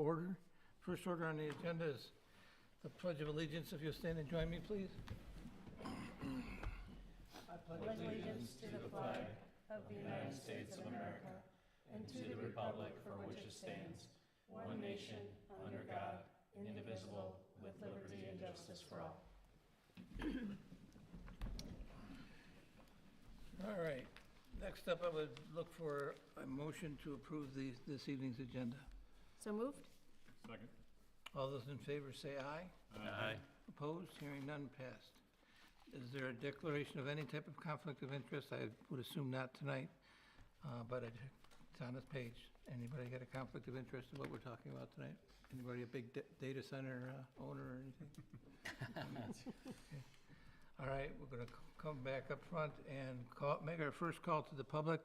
order. First order on the agenda is the Pledge of Allegiance. If you'll stand and join me, please. I pledge allegiance to the flag of the United States of America and to the republic for which it stands, one nation, under God, indivisible, with liberty and justice for all. All right. Next up, I would look for a motion to approve this evening's agenda. So moved? Second. All those in favor say aye. Aye. Opposed? Hearing none, passed. Is there a declaration of any type of conflict of interest? I would assume not tonight, but it's on this page. Anybody got a conflict of interest in what we're talking about tonight? Anybody a big data center owner or anything? Okay. All right, we're going to come back up front and make our first call to the public.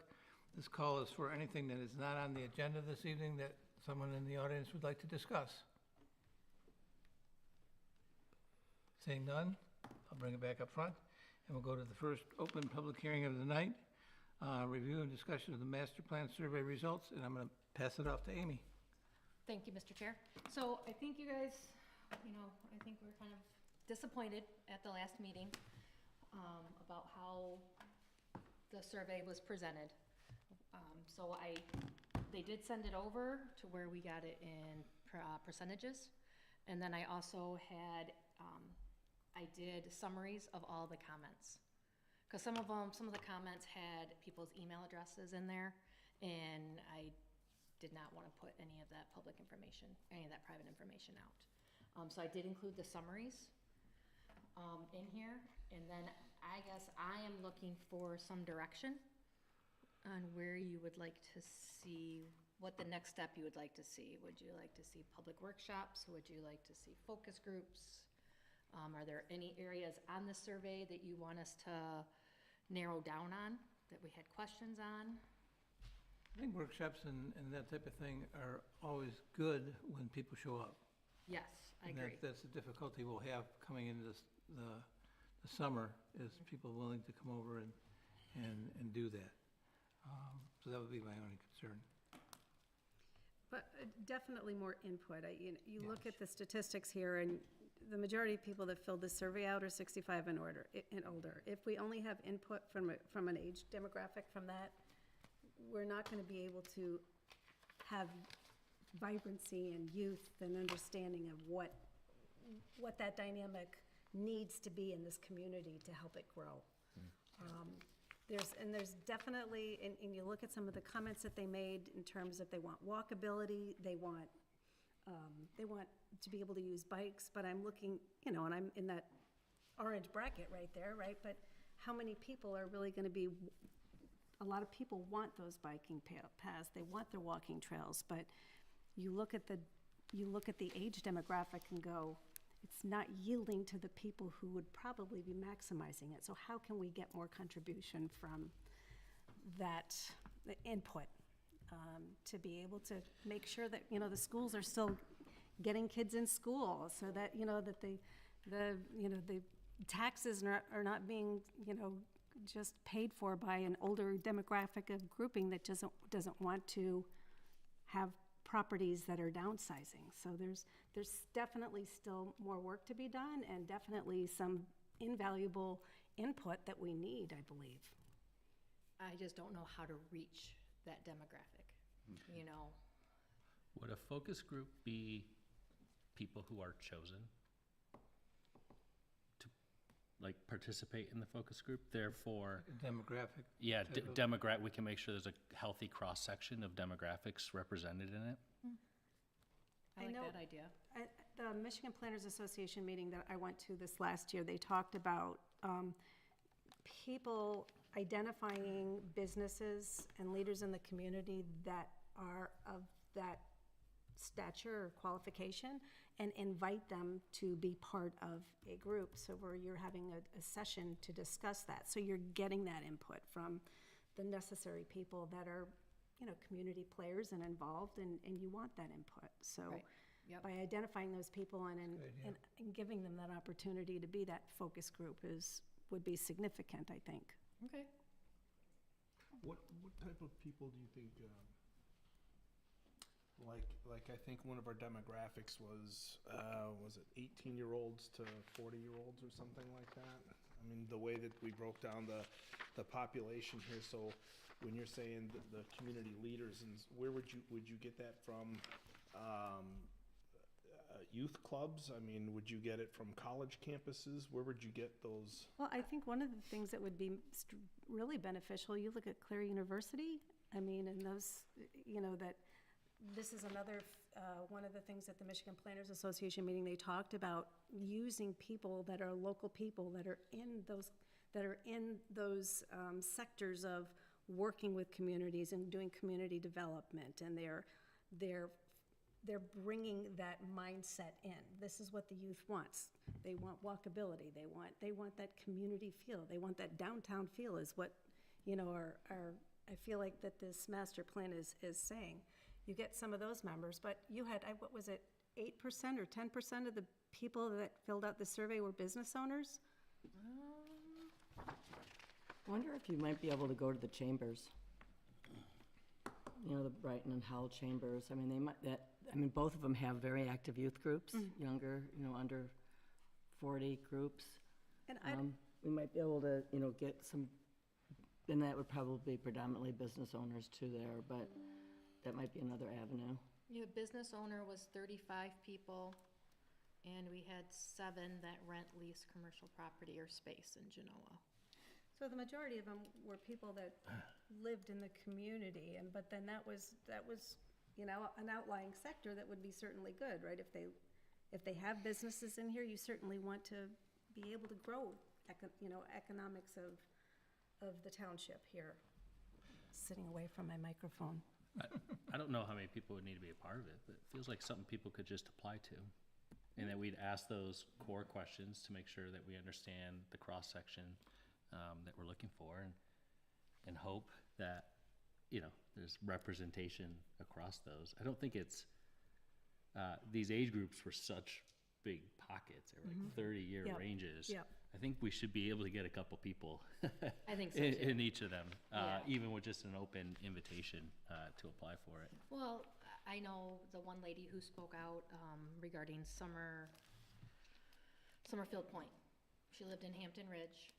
This call is for anything that is not on the agenda this evening that someone in the audience would like to discuss. Seeing none, I'll bring it back up front, and we'll go to the first open public hearing of the night, review and discussion of the master plan survey results, and I'm going to pass it off to Amy. Thank you, Mr. Chair. So I think you guys, I think we're kind of disappointed at the last meeting about how the survey was presented. So they did send it over to where we got it in percentages. And then I also had, I did summaries of all the comments. Because some of the comments had people's email addresses in there, and I did not want to put any of that public information, any of that private information out. So I did include the summaries in here, and then I guess I am looking for some direction on where you would like to see, what the next step you would like to see. Would you like to see public workshops? Would you like to see focus groups? Are there any areas on the survey that you want us to narrow down on, that we had questions on? I think workshops and that type of thing are always good when people show up. Yes, I And agree. that's the difficulty we'll have coming into the summer, is people willing to come over and do that. So that would be my only concern. But definitely more input. You look at the statistics here, and the majority of people that filled this survey out are 65 and older. If we only have input from an age demographic from that, we're not going to be able to have vibrancy and youth and understanding of what that dynamic needs to be in this community to help it grow. There's definitely, and you look at some of the comments that they made in terms of they want walkability, they want to be able to use bikes, but I'm looking, and I'm in that orange bracket right there, right? But how many people are really going to be, a lot of people want those biking paths, they want their walking trails, but you look at the age demographic and go, it's not yielding to the people who would probably be maximizing it. So how can we get more contribution from that input to be able to make sure that, the schools are still getting kids in school, so that, that the taxes are not being, just paid for by an older demographic of grouping that doesn't want to have properties that are downsizing. So there's definitely still more work to be done, and definitely some invaluable input that we need, I believe. I just don't know how to reach that demographic, Would a focus group be people who are chosen to participate in the focus group? Therefore, Demographic. yeah, type of- demographic. We can make sure there's a healthy cross section of demographics represented in it. I I like know- that idea. At the Michigan Planners Association meeting that I went to this last year, they talked about people identifying businesses and leaders in the community that are of that stature or qualification, and invite them to be part of a group. So where you're having a session to discuss that. So you're getting that input from the necessary people that are, community players and involved, and you want that input. So Right. Yep. by identifying those people and Good idea. and giving them that opportunity to be that focus group would be significant, I think. Okay. What type of people do you think Like I think one of our demographics was it 18-year-olds to 40-year-olds or something like that? I mean, the way that we broke down the population here, so when you're saying the community leaders, and where would you get that from? Youth clubs? I mean, would you get it from college campuses? Where would you get those? Well, I think one of the things that would be really beneficial, you look at Clare University, I mean, and those, you know, that this is another, one of the things at the Michigan Planners Association meeting, they talked about using people that are local people that are in those sectors of working with communities and doing community development, and they're bringing that mindset in. This is what the youth wants. They want walkability. They want that community feel. They want that downtown feel is what, you know, I feel like that this master plan is saying. You get some of those members, but you had, what was it, 8% or 10% of the people that filled out the survey were business owners? I wonder if you might be able to go to the chambers. You know, the Brighton and Howell chambers. I mean, both of them have very active youth groups, younger, you know, under 40 groups. And we might be able to, you know, get some, and that would probably be predominantly business owners too there, but that might be another avenue. Yeah, business owner was 35 people, and we had 7 that rent, lease commercial property or space in Genoa. So the majority of them were people that lived in the community, but then that was, you know, an outlying sector that would be certainly good, right? If they have businesses in here, you certainly want to be able to grow, you know, economics of the township here. Sitting away from my microphone. I don't know how many people would need to be a part of it, but it feels like something people could just apply to. And that we'd ask those core questions to make sure that we understand the cross-section that we're looking for, and hope that, you know, there's representation across those. I don't think it's, these age groups were such big pockets, they were like 30-year Yep. ranges. Yep. I think we should be able to get a couple people I think so, too. in each of them, Yeah. even with just an open invitation to apply for it. Well, I know the one lady who spoke out regarding Summerfield Point. She lived in Hampton Ridge.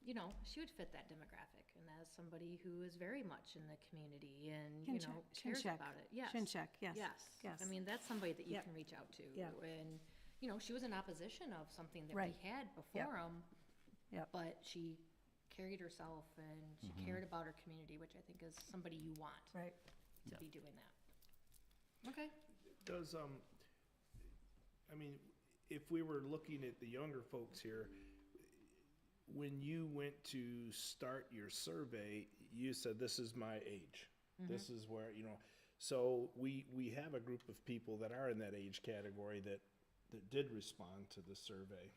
You know, she would fit that demographic, and as somebody who is very much in the community and, you know, cares Shincheck. about it. Yes. Shincheck, yes. Yes. I mean, that's somebody that you Yep. can reach out to. Yep. And, you know, she was in opposition of something that Right. we had before them. Yep. But she carried herself and she cared about her community, which I think is somebody you want Right. to be doing that. Okay. Does, I mean, if we were looking at the younger folks here, when you went to start your survey, you said, this is my age. This is where, you know, so we have a group of people that are in that age category that did respond to the survey,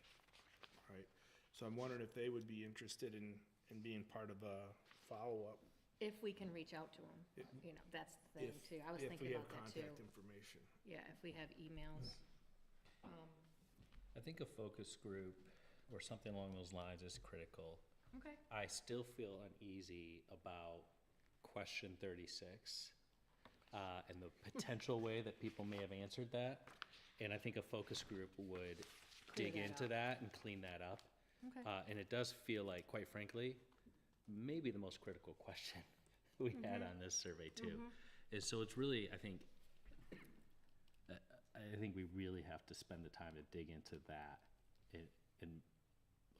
right? So I'm wondering if they would be interested in being part of a follow-up. If we can reach out to them, you know, that's the thing too. I was thinking about that too. If we have contact information. Yeah, if we have emails. I think a focus group or something along those lines is critical. Okay. I still feel uneasy about question 36 and the potential way that people may have answered that. And I think a focus group would Clear dig that into up. that and clean that up. Okay. And it does feel like, quite frankly, maybe the most critical question we had on this survey too. Is so it's really, I think we really have to spend the time to dig into that and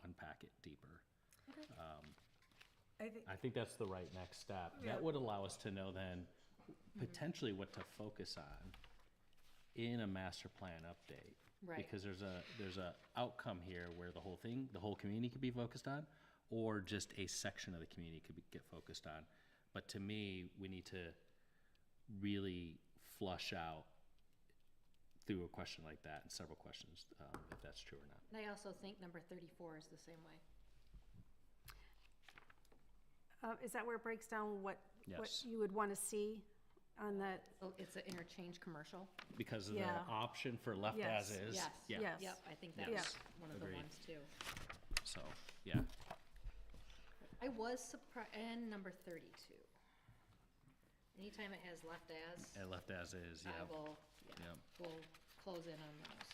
unpack it deeper. I think, I think that's the right next step. Yeah. That would allow us to know then potentially what to focus on in a master plan update. Right. Because there's a outcome here where the whole community could be focused on, or just a section of the community could get focused on. But to me, we need to really flush out through a question like that and several questions, if that's true or not. And I also think number 34 is the same way. is that where it breaks down what Yes. you would want to see on that? So it's an interchange commercial? Because of Yeah. the option for left Yes. as is. Yes. Yeah. Yes. Yep, I think that Yes. was one of the Agreed. ones too. So, yeah. I was surprised, and number 32. Anytime it has left as, And left as is, I yeah, will, yeah, we'll close in on those.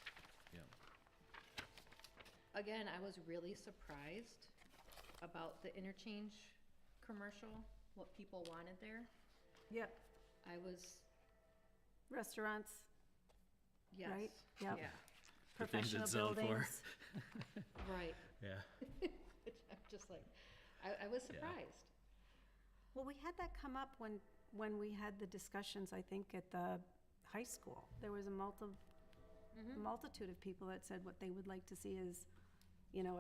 yeah. Again, I was really surprised about the interchange commercial, what people wanted there. Yep, I was, restaurants, yes. Right, yep. Yeah, The things professional it's zoned for. buildings. right. Yeah, I'm just like, I was surprised. Well, we had that come up when we had the discussions, I think, at the high school. There was a multitude of people that said what they would like to see is, you know,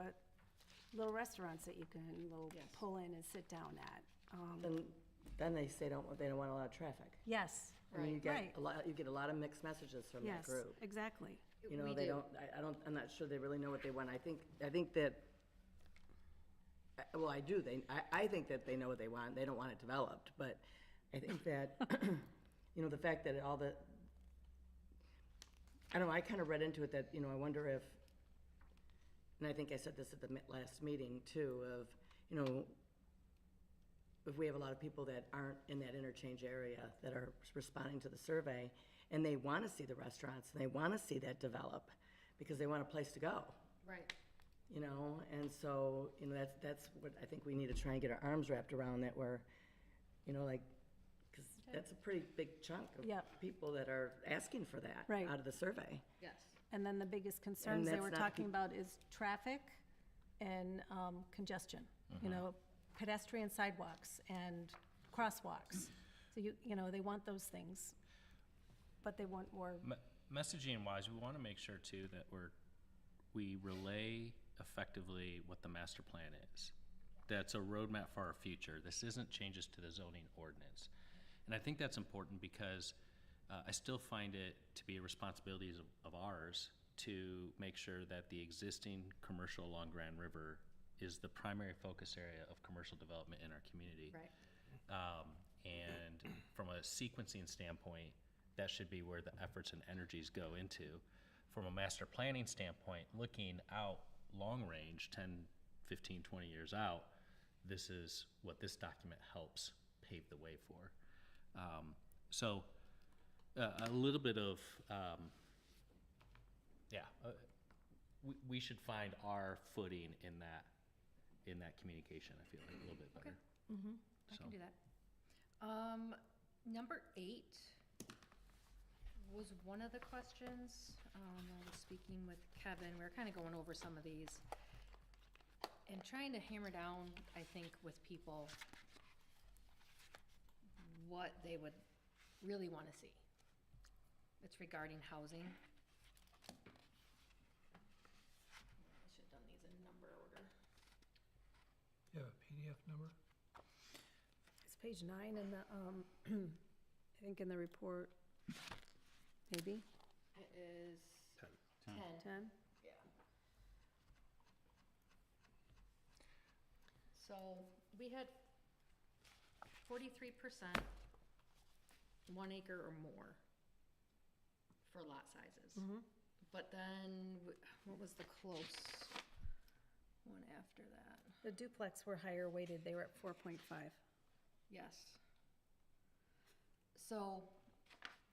little restaurants that you can Yes. pull in and sit down at. Then they say they don't want a lot of traffic. Yes, I mean, you Right. get you get a lot of mixed messages from that yes, group. exactly. You know, We they do. don't, I'm not sure they really know what they want. I think that, well, I do, I think that they know what they want. They don't want it developed, but I think that, you know, the fact that I don't know, I kind of read into it that, you know, I wonder if, and I think I said this at the last meeting too, of, you know, if we have a lot of people that aren't in that interchange area that are responding to the survey, and they want to see the restaurants, and they want to see that develop, because they want a place to go, Right. you know? And so, you know, that's what I think we need to try and get our arms wrapped around, that we're, you know, like, because that's a pretty big chunk of Yep. people that are asking for that Right. out of the survey. Yes. And then the biggest concerns they that's were not talking about is traffic and congestion. You know, pedestrian sidewalks and crosswalks. So you know, they want those things, but they want more, Messaging wise, we want to make sure too that we relay effectively what the master plan is. That's a roadmap for our future. This isn't changes to the zoning ordinance. And I think that's important because I still find it to be a responsibility of ours to make sure that the existing commercial along Grand River is the primary focus area of commercial development in our community. Right. And from a sequencing standpoint, that should be where the efforts and energies go into. From a master planning standpoint, looking out long range, 10, 15, 20 years out, this is what this document helps pave the way for. So a little bit of, we should find our footing in that communication, I feel like, a little bit better. I can do that. Number 8 was one of the questions. I was speaking with Kevin. We were kind of going over some of these and trying to hammer down, I think, with people what they would really want to see. It's regarding housing. I should have done these in number order. You have a PDF number? it's page 9 in the, I think in the report, maybe, It is 10. 10? Yeah. So we had 43% 1 acre or more for lot sizes. But then, what was the close one after that? The duplex were higher weighted, they were at 4.5. Yes. So,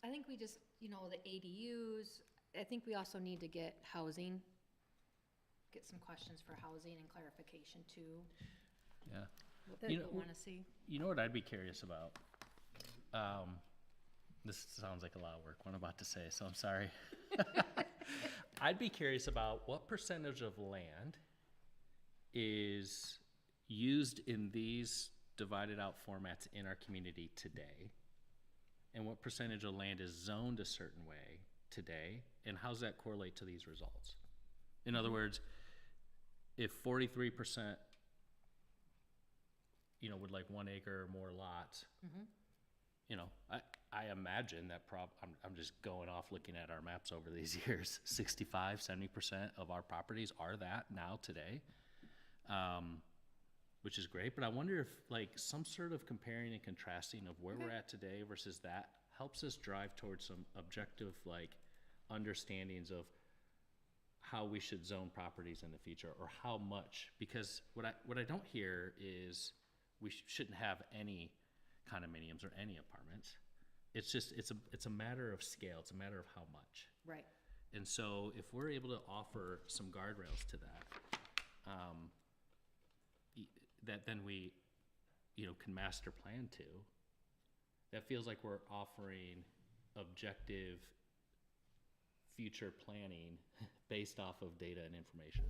I think we just, you know, the ADUs, I think we also need to get housing, get some questions for housing and clarification too, Yeah. what You know, people wanna see. You know what I'd be curious about? This sounds like a lot of work, what I'm about to say, so I'm sorry. I'd be curious about what percentage of land is used in these divided out formats in our community today, and what percentage of land is zoned a certain way today, and how's that correlate to these results? In other words, if 43%, you know, would like 1 acre or more lots, you know, I imagine that I'm just going off looking at our maps over these years, 65, 70% of our properties are that now today, which is great. But I wonder if like some sort of comparing and contrasting of where we're at today versus that helps us drive towards some objective like understandings of how we should zone properties in the future, or how much, because what I don't hear is we shouldn't have any condominiums condominiums or any apartments. It's just, it's a matter of scale, it's a matter of how much. Right. And so if we're able to offer some guardrails to that, that then we, can master plan to, that feels like we're offering objective future planning based off of data and information.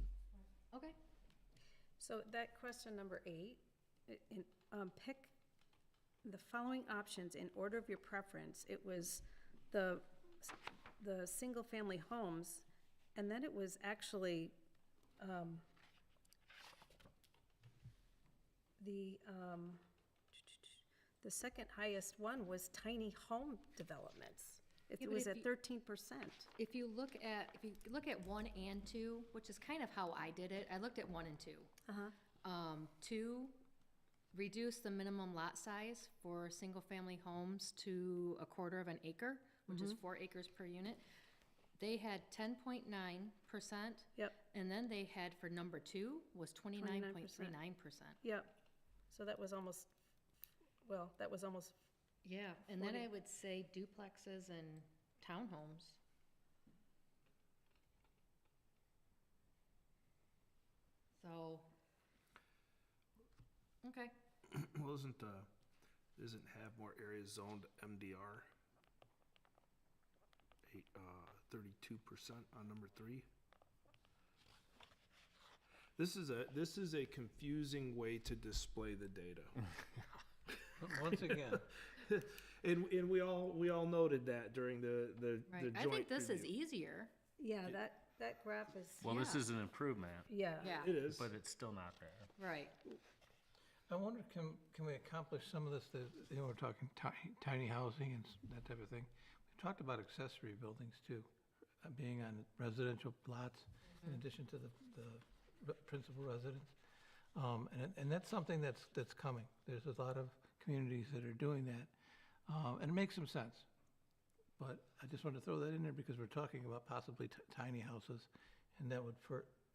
Okay. So that question number 8, pick the following options in order of your preference. It was the single-family homes, and then it was actually, the second highest one was tiny home developments. Yeah, It but was if at you- 13%. If you look at 1 and 2, which is kind of how I did it, I looked at 1 and 2. Uh-huh. 2, reduce the minimum lot size for single-family homes to 1/4 of an acre, which is 4 acres per unit. They had 10.9%. Yep, And then they had, for number 2, was 29.39%. yep. So that was almost, Yeah, and then 40. I would say duplexes and townhomes. So, okay, Well, isn't have more areas zoned MDR? 32% on number 3. This is a confusing way to display the data. Once again, And we all noted that during the right. joint I think this is review. easier. yeah, that graph is, Well, this Yeah. is an improvement, yeah. Yeah, It is. but it's still not there. right. I wonder, can we accomplish some of this, we're talking tiny housing and that type of thing. We've talked about accessory buildings too, being on residential lots in addition to the principal residence. And that's something that's coming. There's a lot of communities that are doing that, and it makes some sense. But I just wanted to throw that in there because we're talking about possibly tiny houses, and that would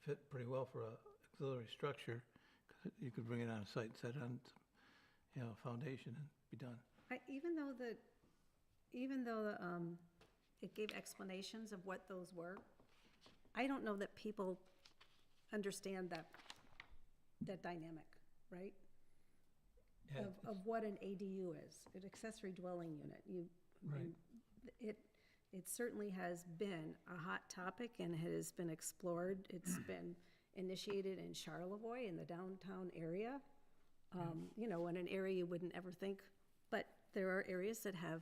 fit pretty well for a auxiliary structure. 'Cause you could bring it on site, set it on, a foundation and be done. Even though it gave explanations of what those were, I don't know that people understand that dynamic, right? Yeah, Of what an ADU is, an accessory dwelling unit. Right. It certainly has been a hot topic and has been explored. It's been initiated in Charlevoix, in the downtown area. In an area you wouldn't ever think, but there are areas that have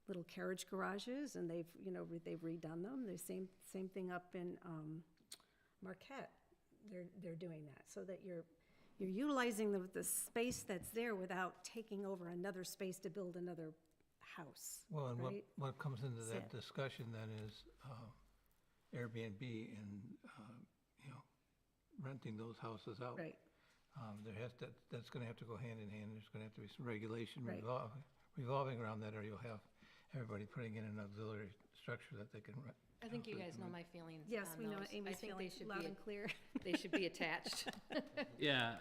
little carriage garages, and they've redone them. The same thing up in Marquette. They're doing that, so that you're utilizing the space that's there without taking over another space to build another house. Well, and right? what comes into that Sad. discussion then is Airbnb and, renting those houses out. Right, That's gonna have to go hand in hand. There's gonna have to be some regulation Right. revolving around that, or you'll have everybody putting in an auxiliary structure that they can rent. I think you guys know my feelings yes, on we know those. I Amy's think they feeling should loud be, and clear. they should be attached. Yeah,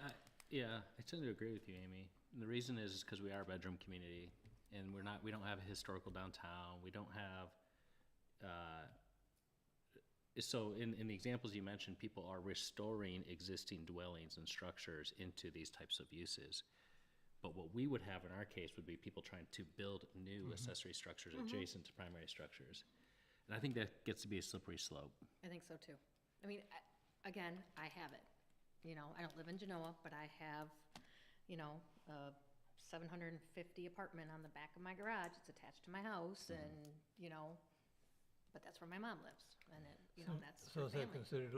I tend to agree with you, Amy. And the reason is because we are a bedroom community, and we don't have a historical downtown. We don't have, so in the examples you mentioned, people are restoring existing dwellings and structures into these types of uses. But what we would have in our case would be people trying to build new accessory structures adjacent to primary structures. And I think that gets to be a slippery slope. I think so too. I mean, again, I have it. I don't live in Genoa, but I have, a 750 apartment on the back of my garage. It's attached to my house, and, but that's where my mom lives, and that's So her is that family. considered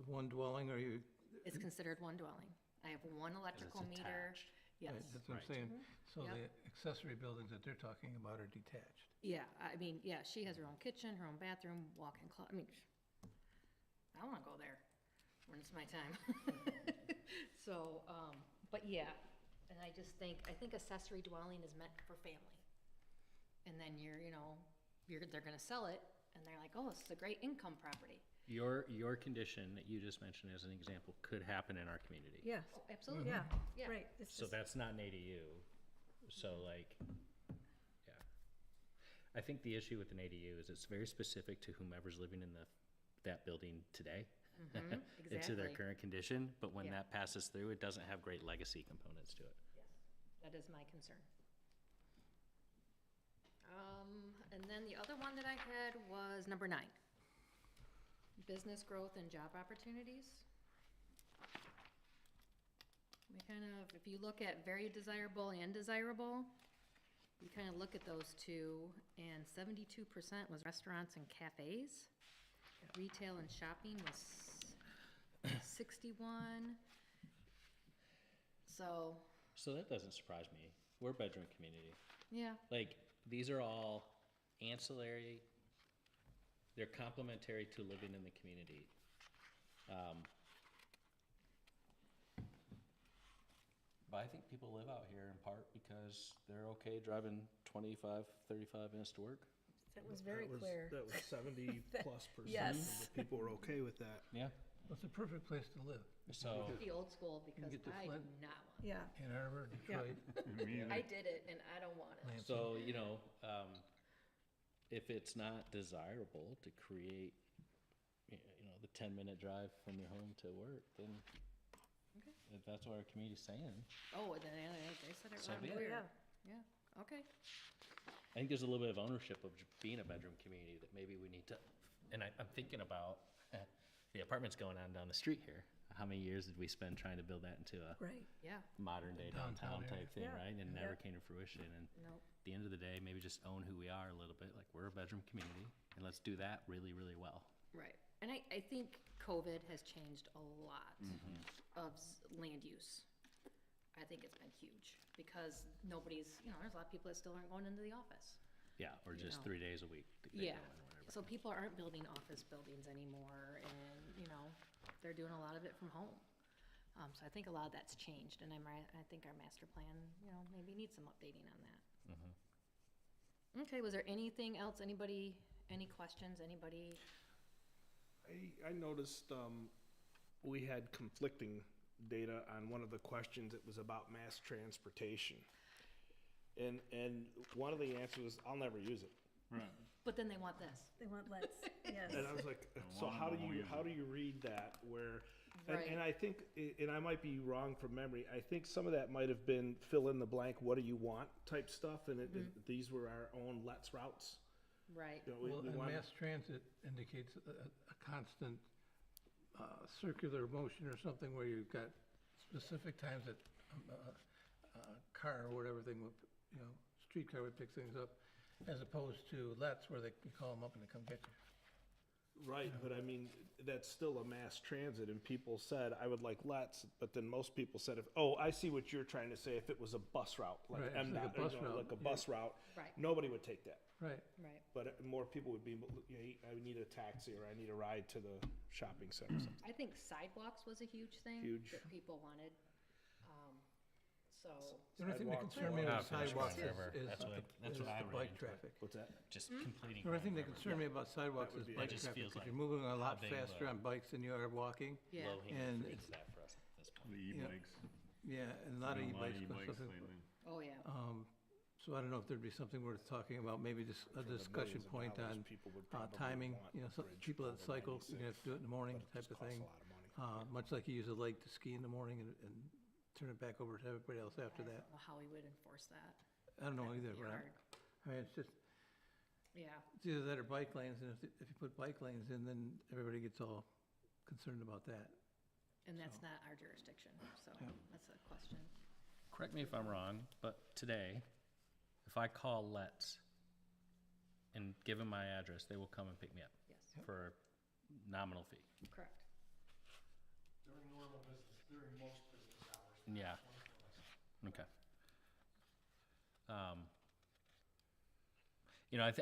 one dwelling, or you? It's considered one dwelling. I have one electrical meter. attached. Yes. Right, that's what I'm Right. saying. So Yep. the accessory buildings that they're talking about are detached. Yeah, I mean, yeah, she has her own kitchen, her own bathroom, walk-in closet. I mean, I wanna go there when it's my time. So, but yeah, and I think accessory dwelling is meant for family. And then they're gonna sell it, and they're like, oh, this is a great income property. Your condition that you just mentioned as an example could happen in our community. Yes, Oh, absolutely. yeah, Yeah. right. It's So just- that's not an ADU. So I think the issue with an ADU is it's very specific to whomever's living in that building today. And to their exactly. current condition, but when Yeah. that passes through, it doesn't have great legacy components to it. That is my concern. And then the other one that I had was number 9. Business growth and job opportunities. We kind of, if you look at very desirable and desirable, you kind of look at those two, and 72% was restaurants and cafes. Retail and shopping was 61. So, So that doesn't surprise me. We're a bedroom community. yeah, Like, these are all ancillary, they're complementary to living in the community. But I think people live out here in part because they're okay driving 25, 35 minutes to work. That was very That was- clear. That was 70+% Yes. of the people were okay with that. Yeah. Well, it's a perfect place to live. So, the old school, because get to I do Flint. not want Yeah, Ann Arbor, Detroit, it. I did it, and I don't want it. Lansing. so, if it's not desirable to create, the 10-minute drive from your home to work, then Okay. if that's what our community's saying, Oh, and then they said it So loud be and it. clear. yeah. Yeah, okay. I think there's a little bit of ownership of being a bedroom community that maybe we need to, and I'm thinking about the apartments going on down the street here. How many years did we spend trying to build that into a Right. Yeah, modern day Downtown downtown type thing, Yeah. right? And Yeah. never came to fruition. And nope. at the end of the day, maybe just own who we are a little bit. Like, we're a bedroom community, and let's do that really, really well. Right. And I think COVID has changed a lot of land use. I think it's been huge, because nobody's, there's a lot of people that still aren't going into the office. Yeah, or just know. 3 days a week. they Yeah, go in or whatever. so people aren't building office buildings anymore, and, they're doing a lot of it from home. So I think a lot of that's changed, and I think our master plan, maybe needs some updating on that. Okay, was there anything else, any questions, anybody? I noticed we had conflicting data on one of the questions. It was about mass transportation. And one of the answers was, I'll never use it. But then they want this. They want let's, yes. And I was like, so how do you read that where, Right. and I think, and I might be wrong from memory, I think some of that might have been fill in the blank, what do you want type stuff, and these were our own let's routes. Right. You know, Well, we and wanted- mass transit indicates a constant circular motion or something where you've got specific times that a car or whatever thing would, streetcar would pick things up, as opposed to let's where they can call them up and they come get you. Right, but I mean, that's still a mass transit, and people said, I would like let's, but then most people said, I see what you're trying to say, if it was a bus route, like Right, it's like a MDOT, bus route, like a yeah. bus route, Right. nobody would take that. Right. Right. But more people would be, I need a taxi, or I need a ride to the shopping center or something. I think sidewalks was a huge thing. Huge. That people wanted. So, The only thing that Sidewalks, concerned me Oh, with Finnish sidewalks Green River. is That's is what I the ran bike into it. traffic. What's that? Just completing. The only thing that Green River. concerned me about sidewalks That is would be- bike It just traffic, feels because like you're moving a lot how big of faster a- on bikes than you are walking. yeah. Low-hanging And fruit it's- is that for us at this point. The e-bikes. Yeah, and a lot of Been e-bikes. and e-bikes stuff. lately. Oh, yeah. So I don't know if there'd be something worth talking about, maybe just a For the discussion millions of point dollars on people would probably timing, want some bridge people that over cycle, you're gonna have to do it in the morning but it type just of costs thing. a lot of money. Much like you use a lake to ski in the morning and turn it back over to everybody else after I that. don't know how we would enforce that. I don't know That'd either, be but hard. I mean, it's just, Yeah. it's either that or bike lanes, and if you put bike lanes in, then everybody gets all concerned about that. And that's not our jurisdiction, so Yeah. that's a question. Correct me if I'm wrong, but today, if I call Let's and give them my address, they will come and pick me up Yes, for a nominal fee. correct. During normal business, during most business hours. Yeah. Okay.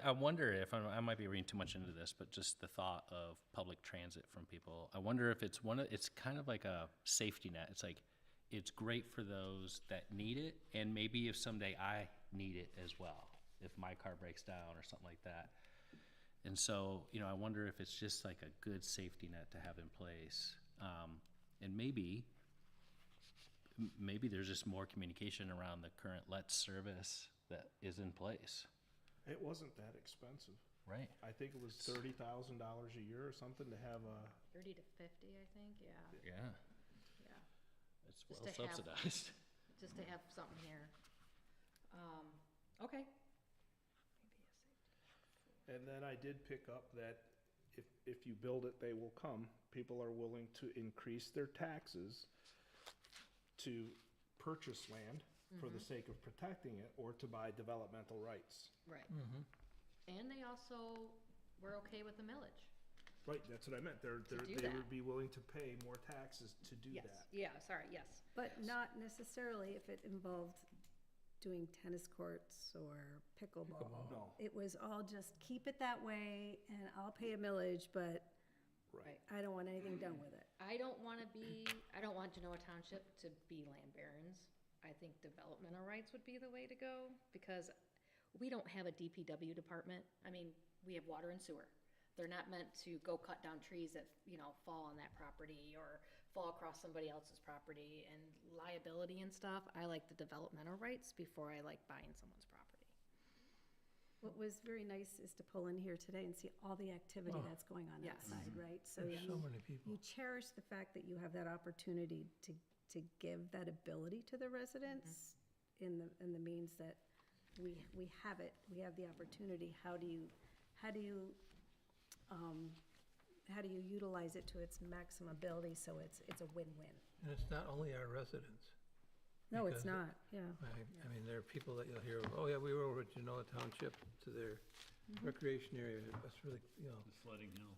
I wonder if, I might be reading too much into this, but just the thought of public transit from people, I wonder if it's it's kind of like a safety net. It's like, it's great for those that need it, and maybe if someday I need it as well, if my car breaks down or something like that. And so, I wonder if it's just like a good safety net to have in place. And maybe there's just more communication around the current Let's service that is in place. It wasn't that expensive. Right. I think it was $30,000 a year or something to have a, 30 to 50, I think, yeah, Yeah, yeah, it's Just well to have- subsidized. just to have something here. Okay. and then I did pick up that if you build it, they will come. People are willing to increase their taxes to purchase land for the sake of protecting it or to buy developmental rights. Right. And they also were okay with the millage. Right, that's what I meant. do They that. would be willing to pay more taxes to do Yes, that. yeah, sorry, yes. But not necessarily if it involved doing tennis courts or pickleball. No, It was all just keep it that way and I'll pay a millage, but right. I don't want anything done with it. I don't want Genoa Township to be land barons. I think developmental rights would be the way to go, because we don't have a DPW department. I mean, we have water and sewer. They're not meant to go cut down trees that, fall on that property or fall across somebody else's property and liability and stuff. I like the developmental rights before I like buying someone's property. What was very nice is to pull in here today and see all the activity Oh. that's going on Yes. outside, right? So There's so you, many people. you cherish the fact that you have that opportunity to give that ability to the residents in the means that we have it, we have the opportunity. How do you utilize it to its maximum ability so it's a win-win? And it's not only our residents. No, it's Because- not, yeah. I mean, there are people that you'll hear, oh, yeah, we were over at Genoa Township to their recreation area. That's really, Sledding Hill.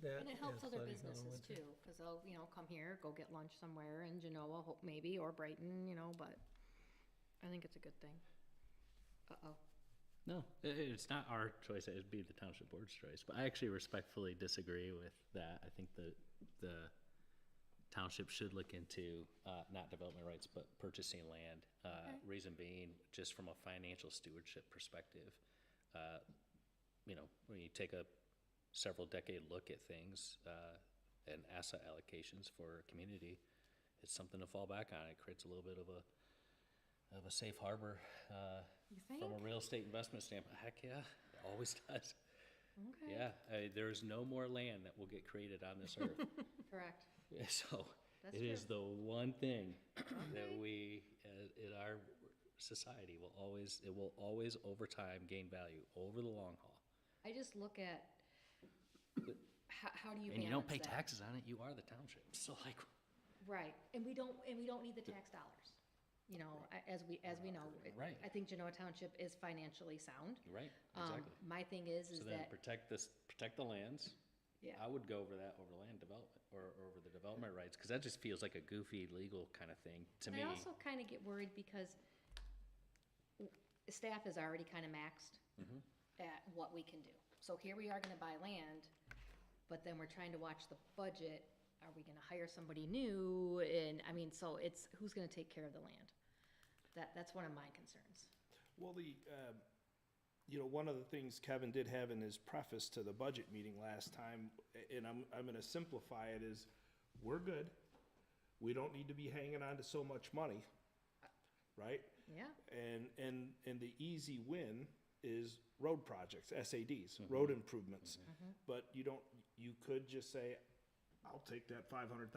that. And it helps yeah, other sledding hill in businesses winter. too, because they'll, come here, go get lunch somewhere in Genoa, maybe, or Brighton, but I think it's a good thing. Uh-oh. No, it's not our choice, it'd be the township board's choice, but I actually respectfully disagree with that. I think the township should look into, not development rights, but purchasing land. Reason being, just from a financial stewardship perspective, when you take a several decade look at things, and asset allocations for a community, it's something to fall back on. It creates a little bit of a safe harbor, You think? from a real estate investment standpoint. Heck yeah, it always does. Okay. Yeah, there is no more land that will get created on this earth. Correct. So That's it is true. the one thing that we, in our society, will always over time gain value over the long haul. I just look at, how do you balance that? And you don't pay taxes on it, you are the township. So like, Right, and we don't need the tax dollars. As we know. Right. I think Genoa Township is financially sound. right, exactly. My thing is So then that, protect the lands. yeah, I would go over land development or over the development rights, because that just feels like a goofy legal kind of thing to and me. I also kind of get worried because staff is already kind of maxed at what we can do. So here we are gonna buy land, but then we're trying to watch the budget. Are we gonna hire somebody new? And, so it's, who's gonna take care of the land? That's one of my concerns. Well, one of the things Kevin did have in his preface to the budget meeting last time, and I'm gonna simplify it, is we're good. We don't need to be hanging on to so much money, right? Yeah, And the easy win is road projects, SADs, road improvements. But you could just say, I'll take that $500,000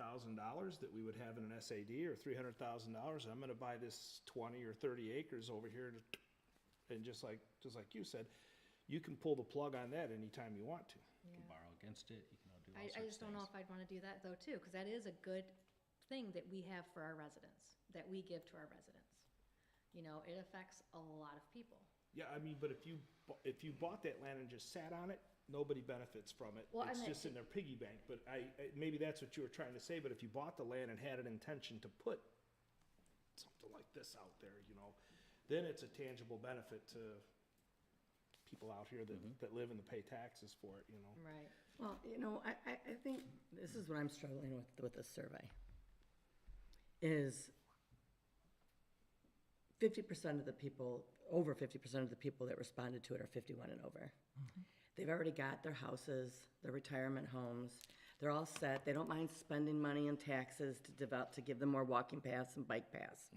that we would have in an SAD or $300,000. I'm gonna buy this 20 or 30 acres over here and just like you said, you can pull the plug on that anytime you want to. You can borrow against it, you can do all I sorts of just don't know things. if I'd wanna do that though too, because that is a good thing that we have for our residents, that we give to our residents. It affects a lot of people. Yeah, but if you bought that land and just sat on it, nobody benefits from it. Well, It's and just in their piggy bank, but maybe that's what you were trying to say, but if you bought the land and had an intention to put something like this out there, then it's a tangible benefit to people out here that live and pay taxes for it, Right. Well, I think this is what I'm struggling with this survey. Is 50% of the people, over 50% of the people that responded to it are 51 and over. They've already got their houses, their retirement homes. They're all set. They don't mind spending money in taxes to give them more walking paths and bike paths.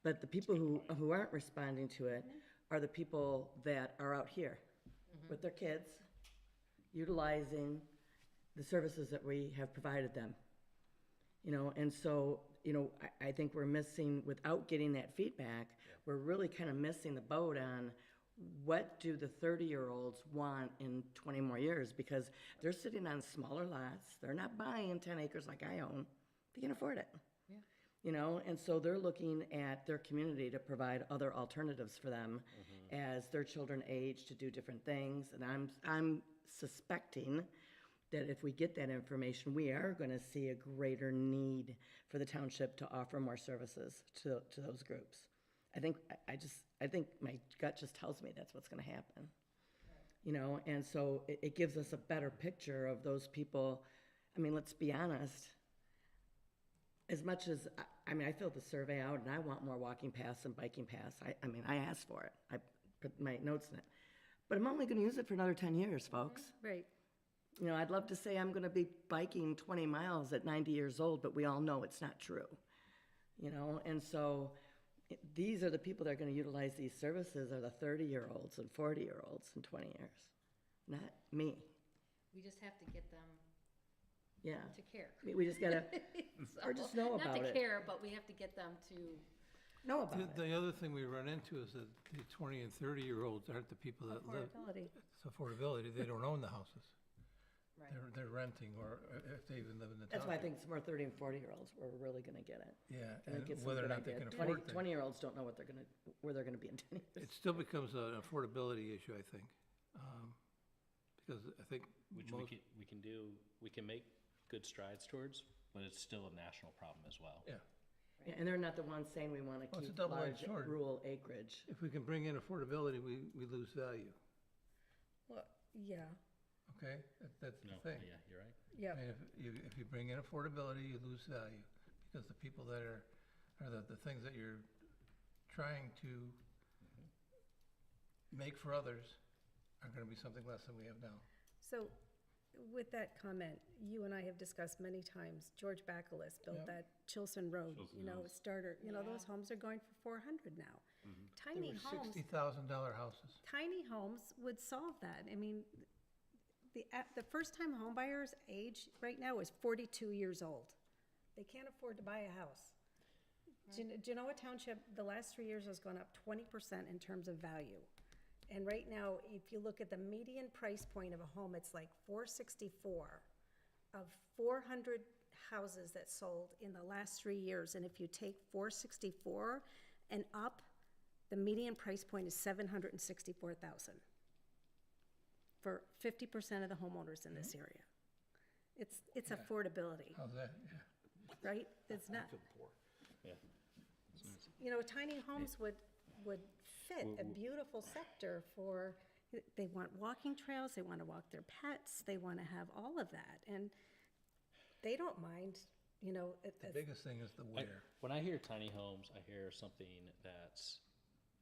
But the people who aren't responding to it are the people that are out here with their kids, utilizing the services that we have provided them. You know, and so, you know, I think we're missing, without getting that feedback, we're really kind of missing the boat on what do the 30-year-olds want in 20 more years? Because they're sitting on smaller lots, they're not buying 10 acres like I own, they can afford it. Yeah. You know, and so they're looking at their community to provide other alternatives for them as their children age to do different things. And I'm suspecting that if we get that information, we are going to see a greater need for the township to offer more services to those groups. I think my gut just tells me that's what's going to happen. You know, and so it gives us a better picture of those people. I mean, let's be honest. As much as, I mean, I filled the survey out and I want more walking paths and biking paths. I mean, I asked for it. I put my notes in it. But I'm only going to use it for another 10 years, folks. Right. You know, I'd love to say I'm going to be biking 20 miles at 90 years old, but we all know it's not true. You know, and so these are the people that are going to utilize these services are the 30-year-olds and 40-year-olds in 20 years, not me. We just have to get them Yeah. to care. We just got to, or just know about Not to it. care, but we have to get them to, Know about it. The other thing we run into is that the 20 and 30-year-olds aren't the people that live. Affordability. It's affordability, they don't own the houses. right. They're renting, or if they even live in the That's why I township. think it's more 30 and 40-year-olds, we're really going to get it. Yeah, Gonna and get some whether or good not they idea. can afford things. 20-year-olds don't know what they're going to, where they're going to be in 10 years. It still becomes an affordability issue, I think. Because I think Which most, we can make good strides towards, but it's still a national problem as well. yeah, Yeah, and they're not the ones saying we want to Well, it's a keep double-edged large sword. rural acreage. if we can bring in affordability, we lose value, Well, yeah, okay? That's the No, thing. yeah, you're right. yeah. I mean, if you bring in affordability, you lose value, because the people that are the things that you're trying to make for others are gonna be something less than we have now. So with that comment, you and I have discussed many times, George Bacalus built Yep. that Chilson Road, you know, starter, you know, those Yeah. homes are going for 400 now. They Tiny were homes, $60,000 houses. tiny homes would solve that. I mean, the first-time homebuyer's age right now is 42 years old. They can't afford to buy a house. Do you know what township, the last 3 years has gone up 20% in terms of value? And right now, if you look at the median price point of a home, it's like $464 of 400 houses that sold in the last 3 years. And if you take 464 and up, the median price point is $764,000 for 50% of the homeowners in this area. It's affordability, How's that? Yeah. right? It's not. Yeah. You know, tiny homes would fit a beautiful sector for, they want walking trails, they want to walk their pets, they want to have all of that, and they don't mind, you know. The biggest thing is the where. When I hear tiny homes, I hear something that's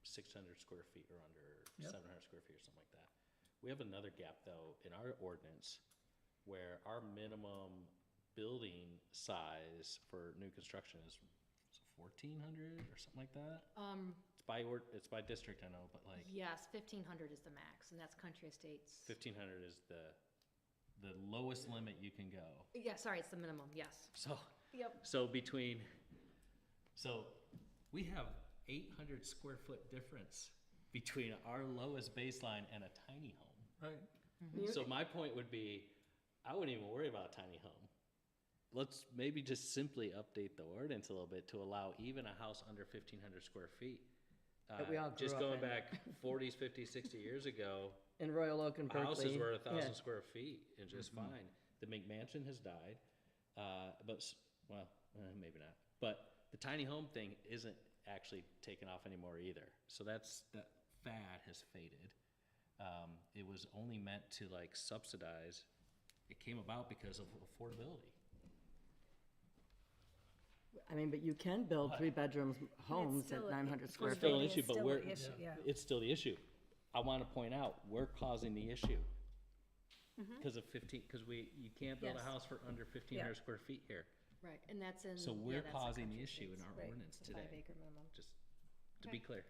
600 square feet or under, Yep. 700 square feet or something like that. We have another gap though in our ordinance where our minimum building size for new construction is 1,400 or something like that. It's by district, I know, but like Yes, 1,500 is the max, and that's Country Estates. 1,500 is the lowest limit you can go. Yeah, sorry, it's the minimum, yes. So, Yep. so we have 800 square foot difference between our lowest baseline and a tiny home. Right. So my point would be, I wouldn't even worry about a tiny home. Let's maybe just simply update the ordinance a little bit to allow even a house under 1,500 square feet. That we all grew Just up going in. back 40s, 50s, 60 years ago, In Royal Oak and Berkeley. houses were 1,000 yeah. square feet and just fine. The McMansion has died, maybe not. But the tiny home thing isn't actually taken off anymore either. So that fad has faded. It was only meant to like subsidize. It came about because of affordability. I mean, but you can build 3-bedroom homes at still 900 square It's still an feet. issue, but Still we're, an issue, yeah. it's still the issue. I want to point out, we're causing the issue. Because of you can't build Yes. a house for under 1,500 square feet here. Right, and that's in. So yeah, we're that's in causing the Country issue in Estates, our right, ordinance the today. 5-acre minimum. Just to be clear.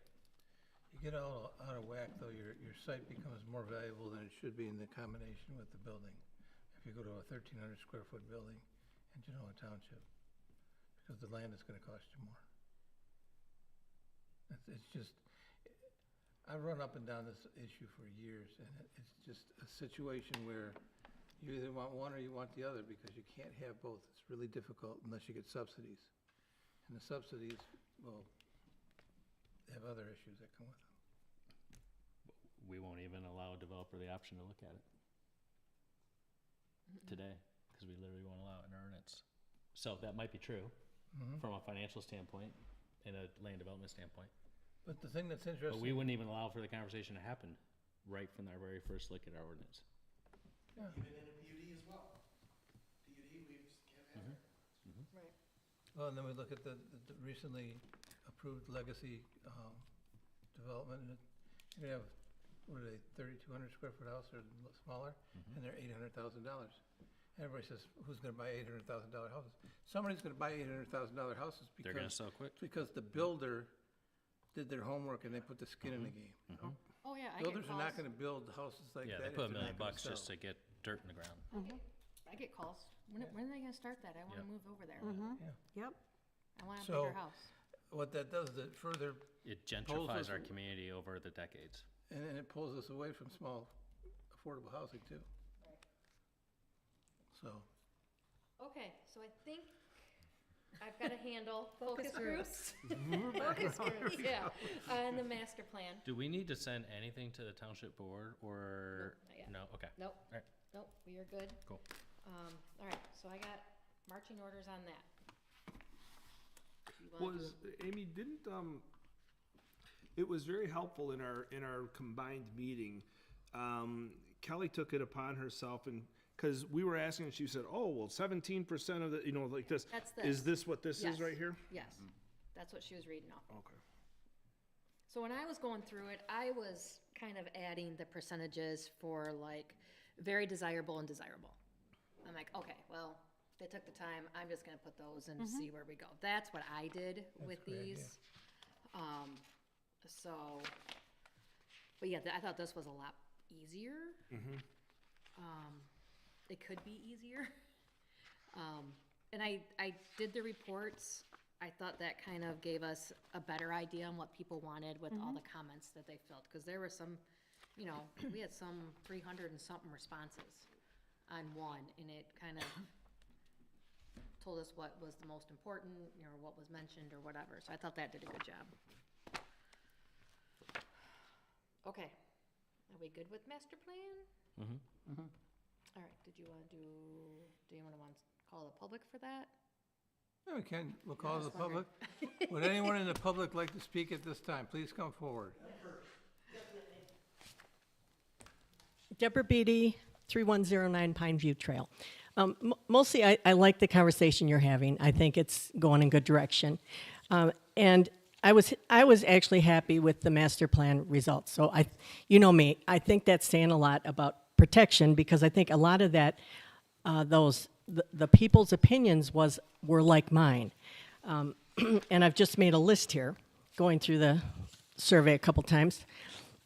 You get all out of whack, though, your site becomes more valuable than it should be in the combination with the building. If you go to a 1,300 square foot building in Genoa Township, because the land is gonna cost you more. It's just, I've run up and down this issue for years, and it's just a situation where you either want one or you want the other, because you can't have both. It's really difficult unless you get subsidies. And the subsidies will have other issues that come with them. We won't even allow a developer the option to look at it today, because we literally won't allow it in our ordinance. So that might be true from a financial standpoint and a land development standpoint. But the thing that's But we interesting, wouldn't even allow for the conversation to happen right from our very first look at our ordinance. Even in a PUD as well. PUD, we just can't have it. well, and then we look at the recently approved legacy development, and you have, what are they, 3,200 square foot house or smaller, and they're $800,000. Everybody says, who's gonna buy $800,000 houses? Somebody's gonna buy $800,000 houses They're gonna because, sell quick. because the builder did their homework and they put the skin in the game. Oh, yeah, I get Builders are not calls. gonna build houses like Yeah, that they if put they're $1 million not gonna just sell. to get dirt in the ground. I get calls. When are they gonna start that? I wanna Yep. move over there. Yep. I want a So- bigger house. What that does is it further, It gentrifies us- our community over the decades. and then it pulls us away from small, affordable housing too. So, Okay, so I think I've got a handle, focus Focus groups. Focus groups. Yeah, on the master plan. Do we need to send anything to the township board or? Not yet. No, okay. Nope, Alright. nope, we are good. Cool. All right, so I got marching orders on that. You wanna Was, do- Amy, didn't, it was very helpful in our combined meeting. Kelly took it upon herself and, cause we were asking, and she said, oh, well, 17% of the, you know, like this. That's Is this. this what this Yes. is right here? Yes, that's what she was reading off. Okay. So when I was going through it, I was kind of adding the percentages for like very desirable and desirable. I'm like, okay, well, they took the time, I'm just gonna put those and see where we go. That's what I did with a good idea. these. So, but yeah, I thought this was a lot easier. It could be easier. And I did the reports. I thought that kind of gave us a better idea on what people wanted with all the comments that they filled. Because there were some, you know, we had some 300 and something responses on one, and it kind of told us what was the most important, you know, what was mentioned or whatever. So I thought that did a good job. Okay, are we good with master plan? All right, did you want to do you want to call the public for that? yeah, we can, we'll call the just wondering. public. Would anyone in the public like to speak at this time? Please come forward. Deborah Beatty, 3109 Pine View Trail. Mostly, I like the conversation you're having. I think it's going in good direction. And I was actually happy with the master plan results. So you know me, I think that's saying a lot about protection, because I think a lot of that, the people's opinions were like mine. And I've just made a list here, going through the survey a couple times.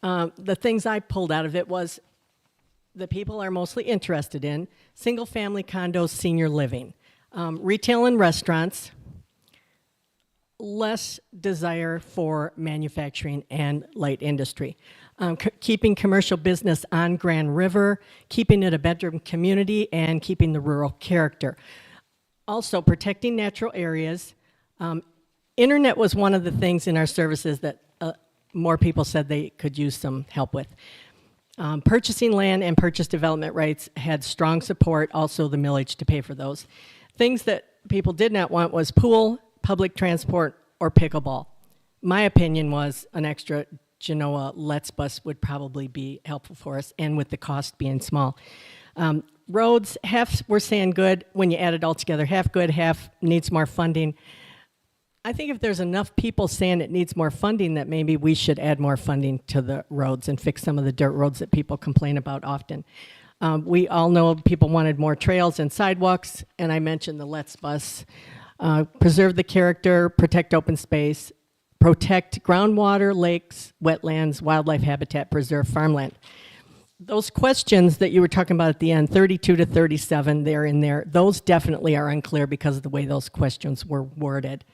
The things I pulled out of it was the people are mostly interested in single-family condos, senior living, retail and restaurants, less desire for manufacturing and light industry, keeping commercial business on Grand River, keeping it a bedroom community, and keeping the rural character. Also, protecting natural areas. Internet was one of the things in our services that more people said they could use some help with. Purchasing land and purchase development rights had strong support, also the millage to pay for those. Things that people did not want was pool, public transport, or pickleball. My opinion was an extra Genoa Let's Bus would probably be helpful for us, and with the cost being small. Roads, half were saying good. When you add it all together, half good, half needs more funding. I think if there's enough people saying it needs more funding, that maybe we should add more funding to the roads and fix some of the dirt roads that people complain about often. We all know people wanted more trails and sidewalks, and I mentioned the Let's Bus. Preserve the character, protect open space, protect groundwater, lakes, wetlands, wildlife habitat, preserve farmland. Those questions that you were talking about at the end, 32 to 37, they're in there. Those definitely are unclear because of the way those questions were worded.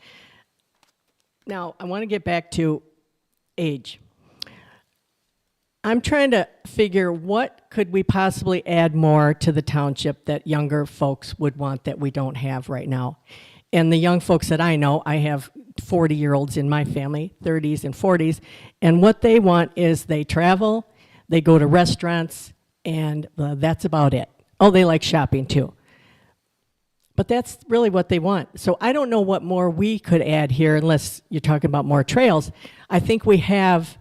Now, I want to get back to age. I'm trying to figure what could we possibly add more to the township that younger folks would want that we don't have right now. And the young folks that I know, I have 40-year-olds in my family, 30s and 40s, and what they want is they travel, they go to restaurants, and that's about it. Oh, they like shopping too. But that's really what they want. So I don't know what more we could add here unless you're talking about more trails. I think we have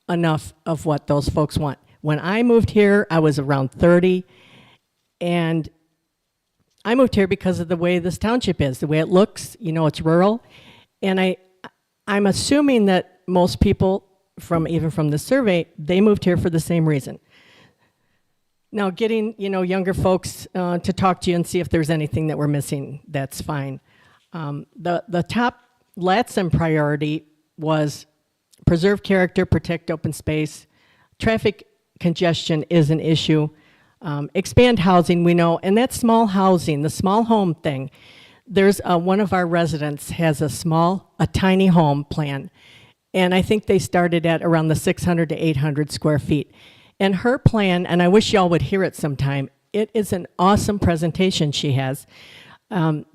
enough of what those folks want. When I moved here, I was around 30, and I moved here because of the way this township is, the way it looks. You know, it's rural, and I'm assuming that most people even from the survey, they moved here for the same reason. Now, getting, younger folks to talk to you and see if there's anything that we're missing, that's fine. The top Latson priority was preserve character, protect open space. Traffic congestion is an issue. Expand housing, we know, and that's small housing, the small home thing. There's one of our residents has a tiny home plan, and I think they started at around the 600 to 800 square feet. And her plan, and I wish y'all would hear it sometime, it is an awesome presentation she has. And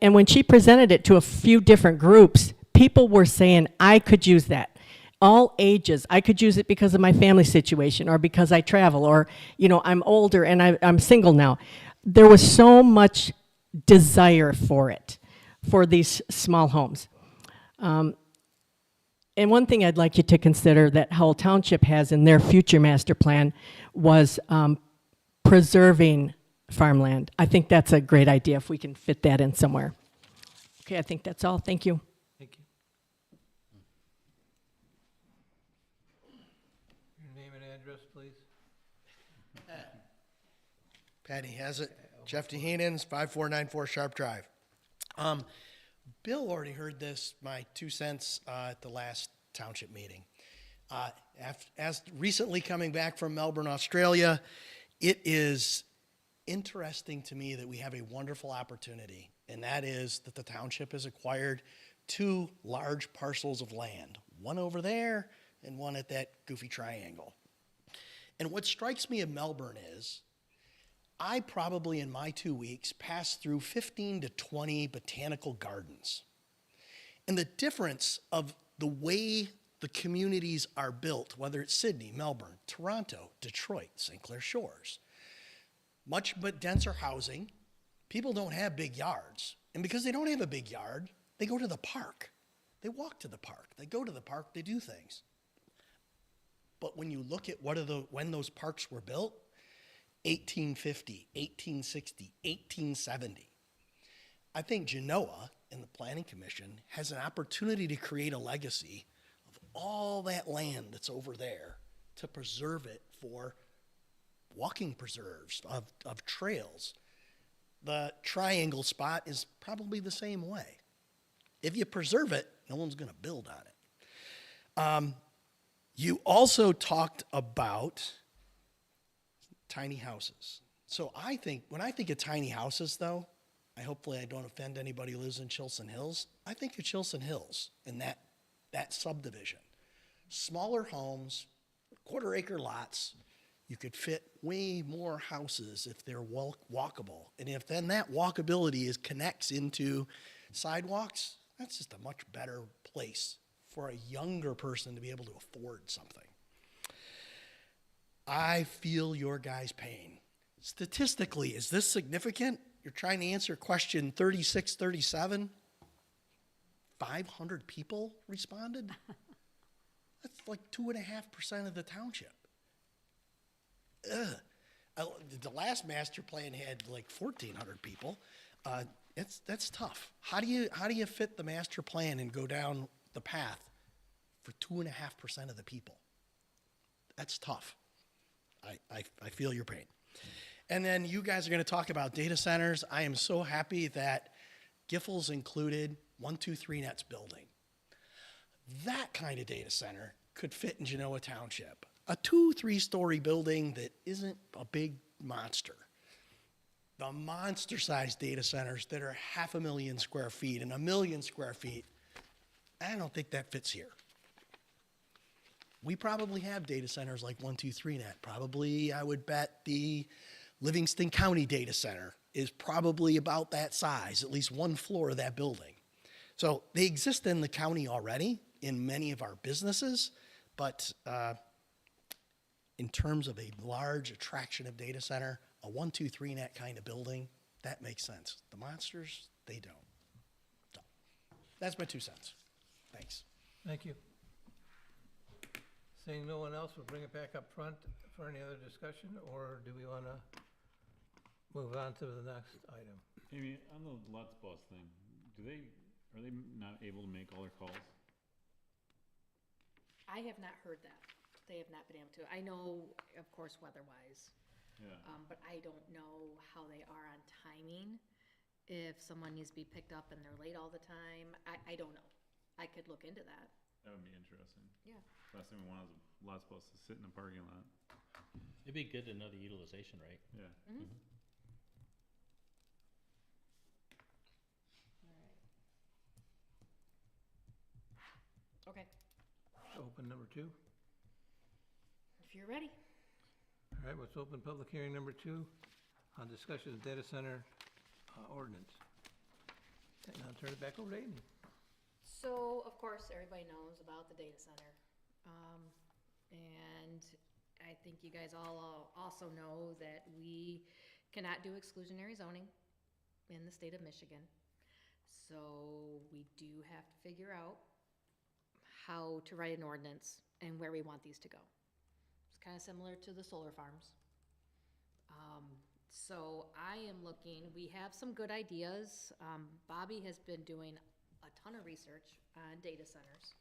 when she presented it to a few different groups, people were saying, I could use that. All ages. I could use it because of my family situation or because I travel or, I'm older and I'm single now. There was so much desire for it, for these small homes. And one thing I'd like you to consider that Howell Township has in their future master plan was preserving farmland. I think that's a great idea if we can fit that in somewhere. Okay, I think that's all. Thank you. Thank you. Your name and address, please. Patty has it. Jeff DeHeenans, 5494 Sharp Drive. Bill already heard this, my 2 cents at the last township meeting. As recently coming back from Melbourne, Australia, it is interesting to me that we have a wonderful opportunity, and that is that the township has acquired 2 large parcels of land, one over there and one at that goofy triangle. And what strikes me in Melbourne is I probably in my 2 weeks passed through 15 to 20 botanical gardens. And the difference of the way the communities are built, whether it's Sydney, Melbourne, Toronto, Detroit, St. Clair Shores, much but denser housing, people don't have big yards. And because they don't have a big yard, they go to the park. They walk to the park. They go to the park, they do things. But when you look at when those parks were built, 1850, 1860, 1870. I think Genoa and the Planning Commission has an opportunity to create a legacy of all that land that's over there to preserve it for walking preserves, of trails. The triangle spot is probably the same way. If you preserve it, no one's going to build on it. You also talked about tiny houses. So when I think of tiny houses, though, hopefully I don't offend anybody who lives in Chilson Hills. I think of Chilson Hills and that subdivision. Smaller homes, quarter-acre lots. You could fit way more houses if they're walkable. And if then that walkability connects into sidewalks, that's just a much better place for a younger person to be able to afford something. I feel your guys' pain. Statistically, is this significant? You're trying to answer question 36, 37. 500 people responded? That's like 2.5% of the township. The last master plan had like 1,400 people. That's tough. How do you fit the master plan and go down the path for 2.5% of the people? That's tough. I feel your pain. And then you guys are going to talk about data centers. I am so happy that Giffords included 123Net's building. That kind of data center could fit in Genoa Township. A 2-3-story building that isn't a big monster. The monster-sized data centers that are 500,000 square feet and 1,000,000 square feet, I don't think that fits here. We probably have data centers like 123net. Probably, I would bet the Livingston County data center is probably about that size, at least one floor of that building. So they exist in the county already in many of our businesses, but in terms of a large attraction of data center, a 123net kind of building, that makes sense. The monsters, they don't. So, that's my 2 cents. Thanks. Thank you. Seeing no one else, we'll bring it back up front for any other discussion, or do we want to move on to the next item? Amy, on the Let's Bus thing, are they not able to make all their calls? I have not heard that. They have not been able to. I know, of course, weather-wise, Yeah. but I don't know how they are on timing. If someone needs to be picked up and they're late all the time, I don't know. I could look into that. That would be interesting. Yeah. Last thing we want is a Let's Bus to sit in a parking lot. It'd be good to know the utilization rate. Yeah. Okay, Open number 2. if you're ready. All right, let's open public hearing number 2 on discussion of data center ordinance. And I'll turn it back over to Aiden. So, of course, everybody knows about the data center. And I think you guys all also know that we cannot do exclusionary zoning in the state of Michigan. So we do have to figure out how to write an ordinance and where we want these to go. It's kind of similar to the solar farms. So I am looking, we have some good ideas. Bobby has been doing a ton of research on data centers,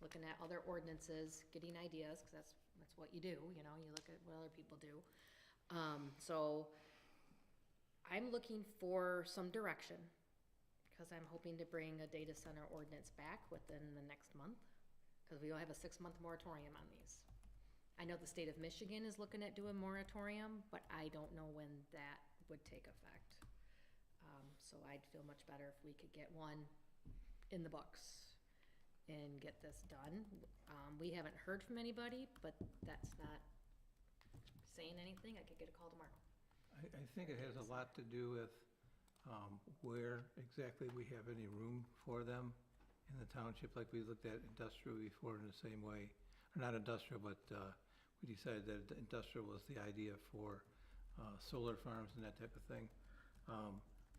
looking at other ordinances, getting ideas, because that's what you do, you know, you look at what other people do. So I'm looking for some direction, because I'm hoping to bring a data center ordinance back within the next month, because we will have a 6-month moratorium on these. I know the state of Michigan is looking at doing moratorium, but I don't know when that would take effect. So I'd feel much better if we could get one in the books and get this done. We haven't heard from anybody, but that's not saying anything. I could get a call tomorrow. I think it has a lot to do with where exactly we have any room for them in the township, like we looked at industrial before in the same way. Or not industrial, but we decided that industrial was the idea for solar farms and that type of thing.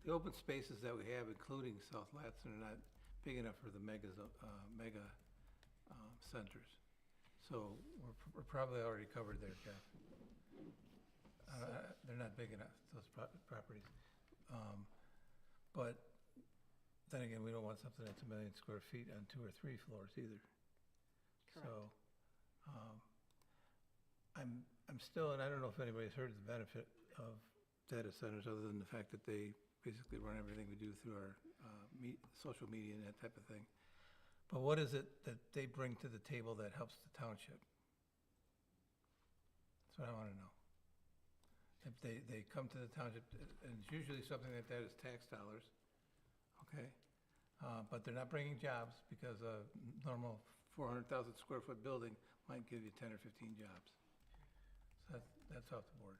The open spaces that we have, including South Latson, are not big enough for the mega centers. So we're probably already covered there, Jeff. They're not big enough, those properties. But then again, we don't want something that's 1,000,000 square feet on 2 or 3 floors either. Correct. So, I'm still, and I don't know if anybody's heard the benefit of data centers other than the fact that they basically run everything we do through our social media and that type of thing. But what is it that they bring to the table that helps the township? That's what I want to know. If they come to the township, and it's usually something like that is tax dollars, okay? But they're not bringing jobs because a normal 400,000 square foot building might give you 10 or 15 jobs. So that's off the board.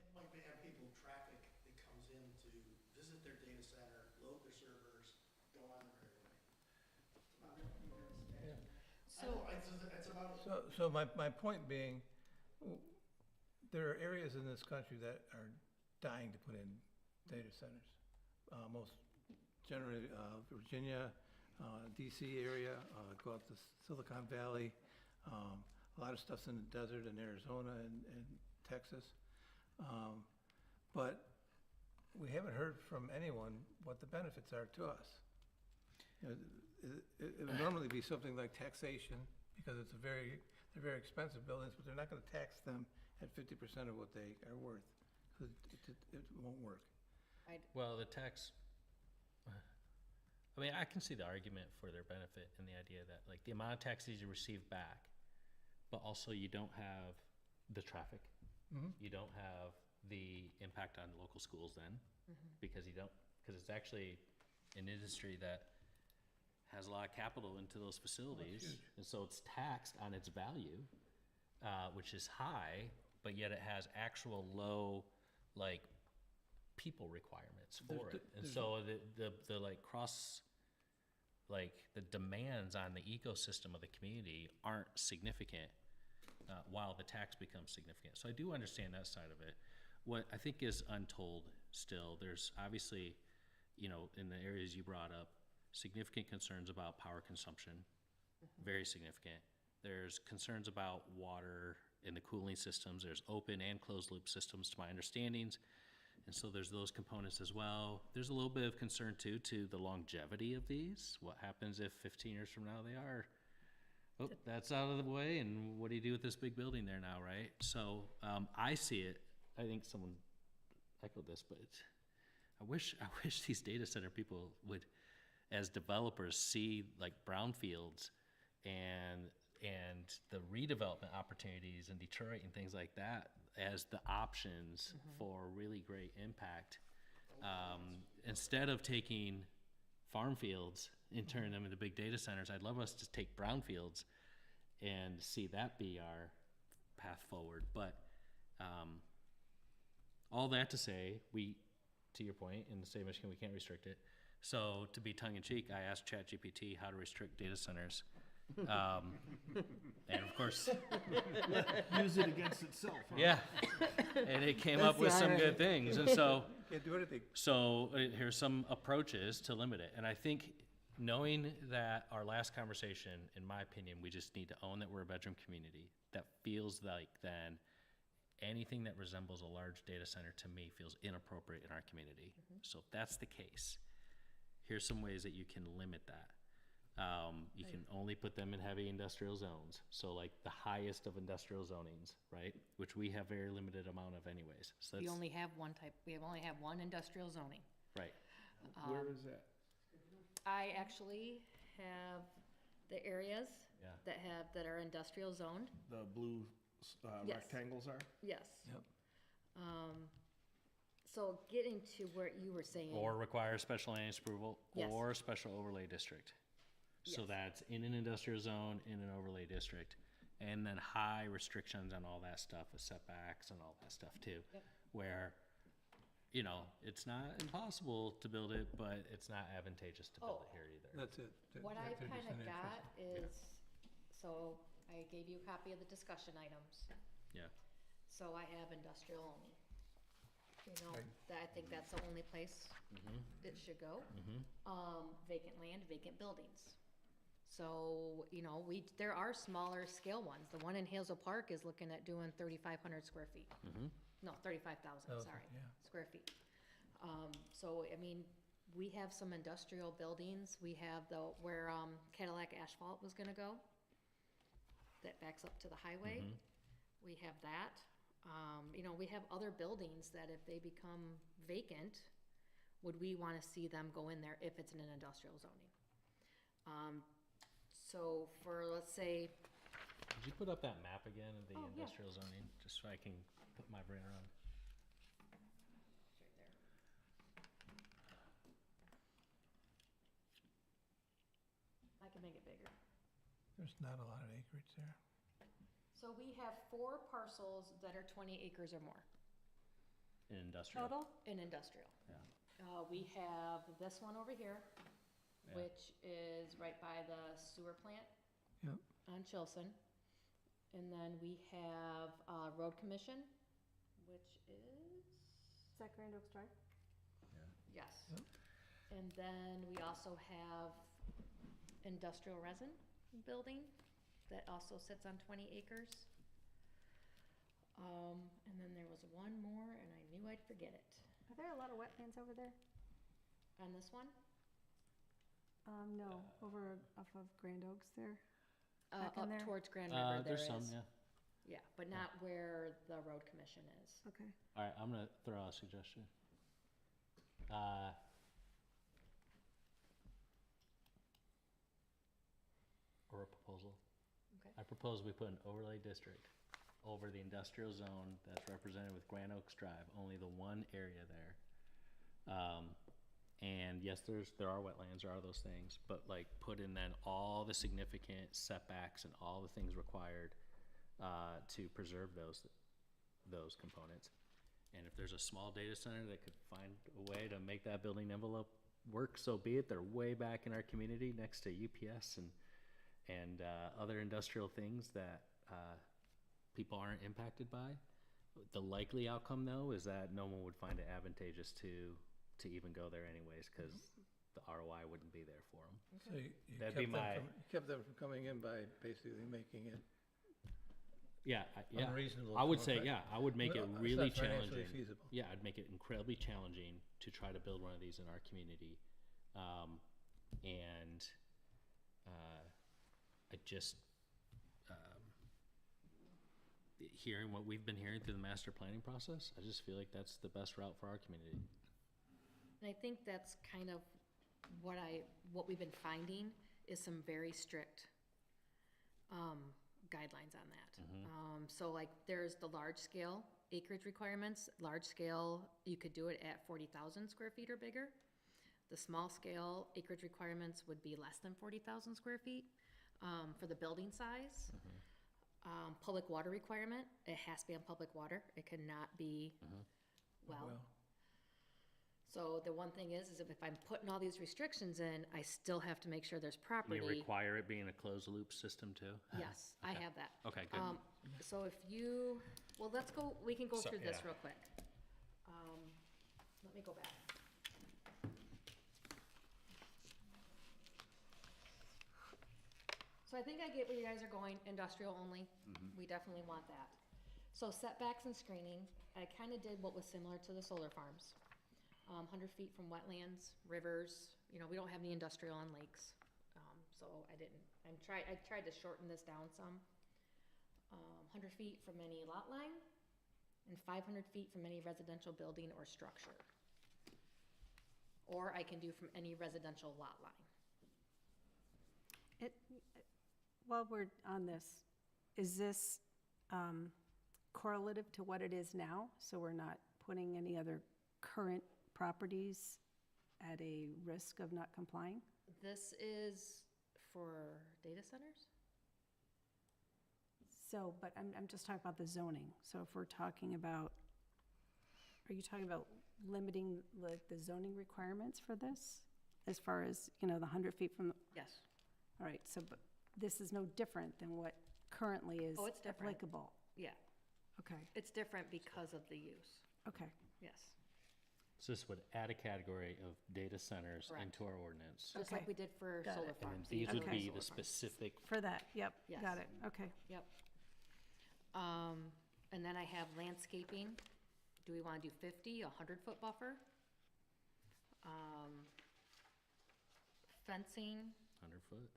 And like they have people, traffic that comes in to visit their data center, load their servers, go on their merry way. It's about. So my point being, there are areas in this country that are dying to put in data centers. Most generally, Virginia, DC area, go up to Silicon Valley. A lot of stuff's in the desert in Arizona and Texas. But we haven't heard from anyone what the benefits are to us. You know, it would normally be something like taxation, because they're very expensive buildings, but they're not gonna tax them at 50% of what they are worth. So it won't work. Well, the tax, I mean, I can see the argument for their benefit and the idea that, like, the amount of taxis you receive back, but also you don't have the traffic. You don't have the impact on local schools then, because it's actually an industry that has a lot of capital into those facilities. And so it's taxed on its value, which is high, but yet it has actual low, like, people requirements for it. And so the like the demands on the ecosystem of the community aren't significant, while the tax becomes significant. So I do understand that side of it. What I think is untold still, there's obviously, you know, in the areas you brought up, significant concerns about power consumption, very significant. There's concerns about water in the cooling systems. There's open and closed loop systems, to my understandings. And so there's those components as well. There's a little bit of concern too to the longevity of these. What happens if 15 years from now they are, oh, that's out of the way, and what do you do with this big building there now, right? So I see it. I think someone echoed this, but I wish these data center people would, as developers, see like brownfields and the redevelopment opportunities in Detroit and things like that as the options for really great impact. Instead of taking farm fields and turning them into big data centers, I'd love us to take brownfields and see that be our path forward. But all that to say, to your point, in the state of Michigan, we can't restrict it. So to be tongue-in-cheek, I asked ChatGPT how to restrict data centers. And of course, Use it against itself. Huh? yeah, and it came up with some good things. And so, Can't do anything. here's some approaches to limit it. And I think knowing that our last conversation, in my opinion, we just need to own that we're a bedroom community. That feels like then anything that resembles a large data center to me feels inappropriate in our community. So if that's the case, here's some ways that you can limit that. You can only put them in heavy industrial zones. So like the highest of industrial zonings, right? Which we have very limited amount of anyways. So We that's, only have one industrial zoning. right. Where is that? I actually have the areas Yeah. that are industrial zoned, The blue Yes. rectangles are? yes. Yep. So getting to what you were saying. Or require special land use approval Yes. or special overlay district. So Yes. that's in an industrial zone, in an overlay district. And then high restrictions on all that stuff with setbacks and all that stuff too. Yep. Where, you know, it's not impossible to build it, but it's not advantageous to build it here either. That's it. What That I've 30% kind of interest. got is, so I gave you a copy of the discussion items. Yeah. So I have industrial only. You know, Right. I think that's the only place it should go. Vacant land, vacant buildings. So, you know, there are smaller scale ones. The one in Hazel Park is looking at doing 3,500 square feet. No, 35,000, sorry, yeah. square feet. So, I mean, we have some industrial buildings. We have where Cadillac Asphalt was gonna go. That backs up to the highway. We have that. You know, we have other buildings that if they become vacant, would we wanna see them go in there if it's in an industrial zoning? So for, let's say, Could you put up that map again of the Oh, yeah. industrial zoning, just so I can put my brain around? right there. I can make it bigger. There's not a lot of acreage there. So we have 4 parcels that are 20 acres or more In industrial? Total? in industrial. Yeah. We have this one over here, Yeah. which is right by the sewer plant Yep. on Chilson. And then we have Road Commission, which is, Is that Grand Oaks Drive? yes. Yep. And then we also have industrial resin building that also sits on 20 acres. And then there was one more, and I knew I'd forget it. Are there a lot of wetlands over there? On this one? No, over off of Grand Oaks there. Back in Up there? towards Grand River, there There's is. some, yeah. Yeah, but not where the road commission is. Okay. All right, I'm gonna throw out a suggestion. or a proposal. Okay. I propose we put an overlay district over the industrial zone that's represented with Grand Oaks Drive, only the one area there. And yes, there are wetlands, there are those things, but like put in then all the significant setbacks and all the things required to preserve those components. And if there's a small data center that could find a way to make that building envelope work, so be it. They're way back in our community next to UPS and other industrial things that people aren't impacted by. The likely outcome, though, is that no one would find it advantageous to even go there anyways, because the ROI wouldn't be there for them. So you That'd be kept them from coming in by basically making it Yeah, unreasonable. I would for say, them. yeah, I would make it Well, it's really not financially challenging. feasible. Yeah, I'd make it incredibly challenging to try to build one of these in our community. And I just, hearing what we've been hearing through the master planning process, I just feel like that's the best route for our community. And I think that's kind of what we've been finding is some very strict guidelines on that. So like there's the large scale acreage requirements. Large scale, you could do it at 40,000 square feet or bigger. The small scale acreage requirements would be less than 40,000 square feet for the building size. Public water requirement, it has to be on public water. It cannot be well. So the one thing is if I'm putting all these restrictions in, I still have to make sure there's property. You require it being a closed loop system too? Yes, I have that. Okay, good. So if you, well, let's go, we can go So- through this yeah. real quick. Let me go back. So I think I get where you guys are going, industrial only. We definitely want that. So setbacks and screening, I kind of did what was similar to the solar farms. 100 feet from wetlands, rivers, we don't have any industrial on lakes. So I didn't, I tried to shorten this down some. 100 feet from any lot line and 500 feet from any residential building or structure. Or I can do from any residential lot line. While we're on this, is this correlative to what it is now? So we're not putting any other current properties at a risk of not complying? This is for data centers? So, but I'm just talking about the zoning. So if we're talking about, are you talking about limiting like the zoning requirements for this? As far as, the 100 feet from, Yes. all right, so, but this is no different than what currently is Oh, it's different. applicable? Yeah, Okay, it's different because of the use, okay. yes. So this would add a category of data centers Correct. into our ordinance. Just like Okay. we did for Got solar it. And farms. these would Okay. be the specific, For that, yep, Yes. got it, okay. Yep. And then I have landscaping. Do we want to do 50, 100-foot buffer? Fencing, 100 foot.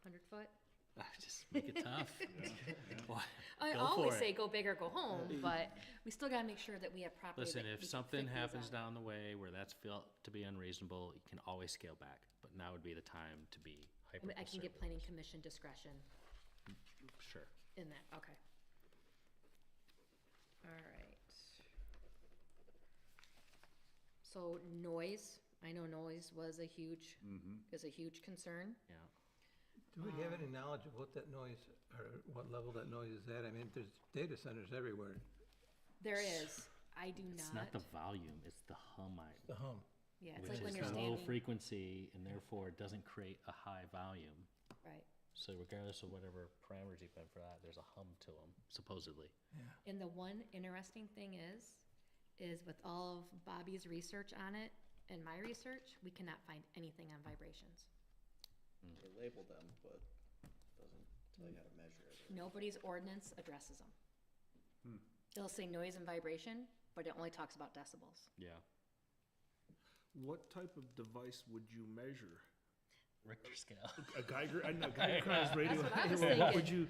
100-foot? Just make it tough. Why? I Go always for it. say go big or go home, but we still gotta make sure that we have property. Listen, that if we can something fit these happens on. down the way where that's felt to be unreasonable, you can always scale back. But now would be the time to be I hyper mean, I can get conservative. planning commission discretion Sure. in that, okay. All right. So noise, I know noise was a huge, is a huge concern. Yeah. Do we have any knowledge of what that noise, or what level that noise is at? I mean, there's data centers everywhere, There is, I do It's not. not the volume, it's the hum, the hum. Yeah, it's which like when is you're low standing, frequency and therefore it doesn't create a high volume. right. So regardless of whatever parameters you put in for that, there's a hum to them, supposedly. And the one interesting thing is with all of Bobby's research on it and my research, we cannot find anything on vibrations. They label them, but doesn't tell you how to measure it. Nobody's ordinance addresses them. It'll say noise and vibration, but it only talks about decibels. Yeah. What type of device would you measure? Richter scale. A Geiger, I know, Geiger radio. That's what I was What thinking.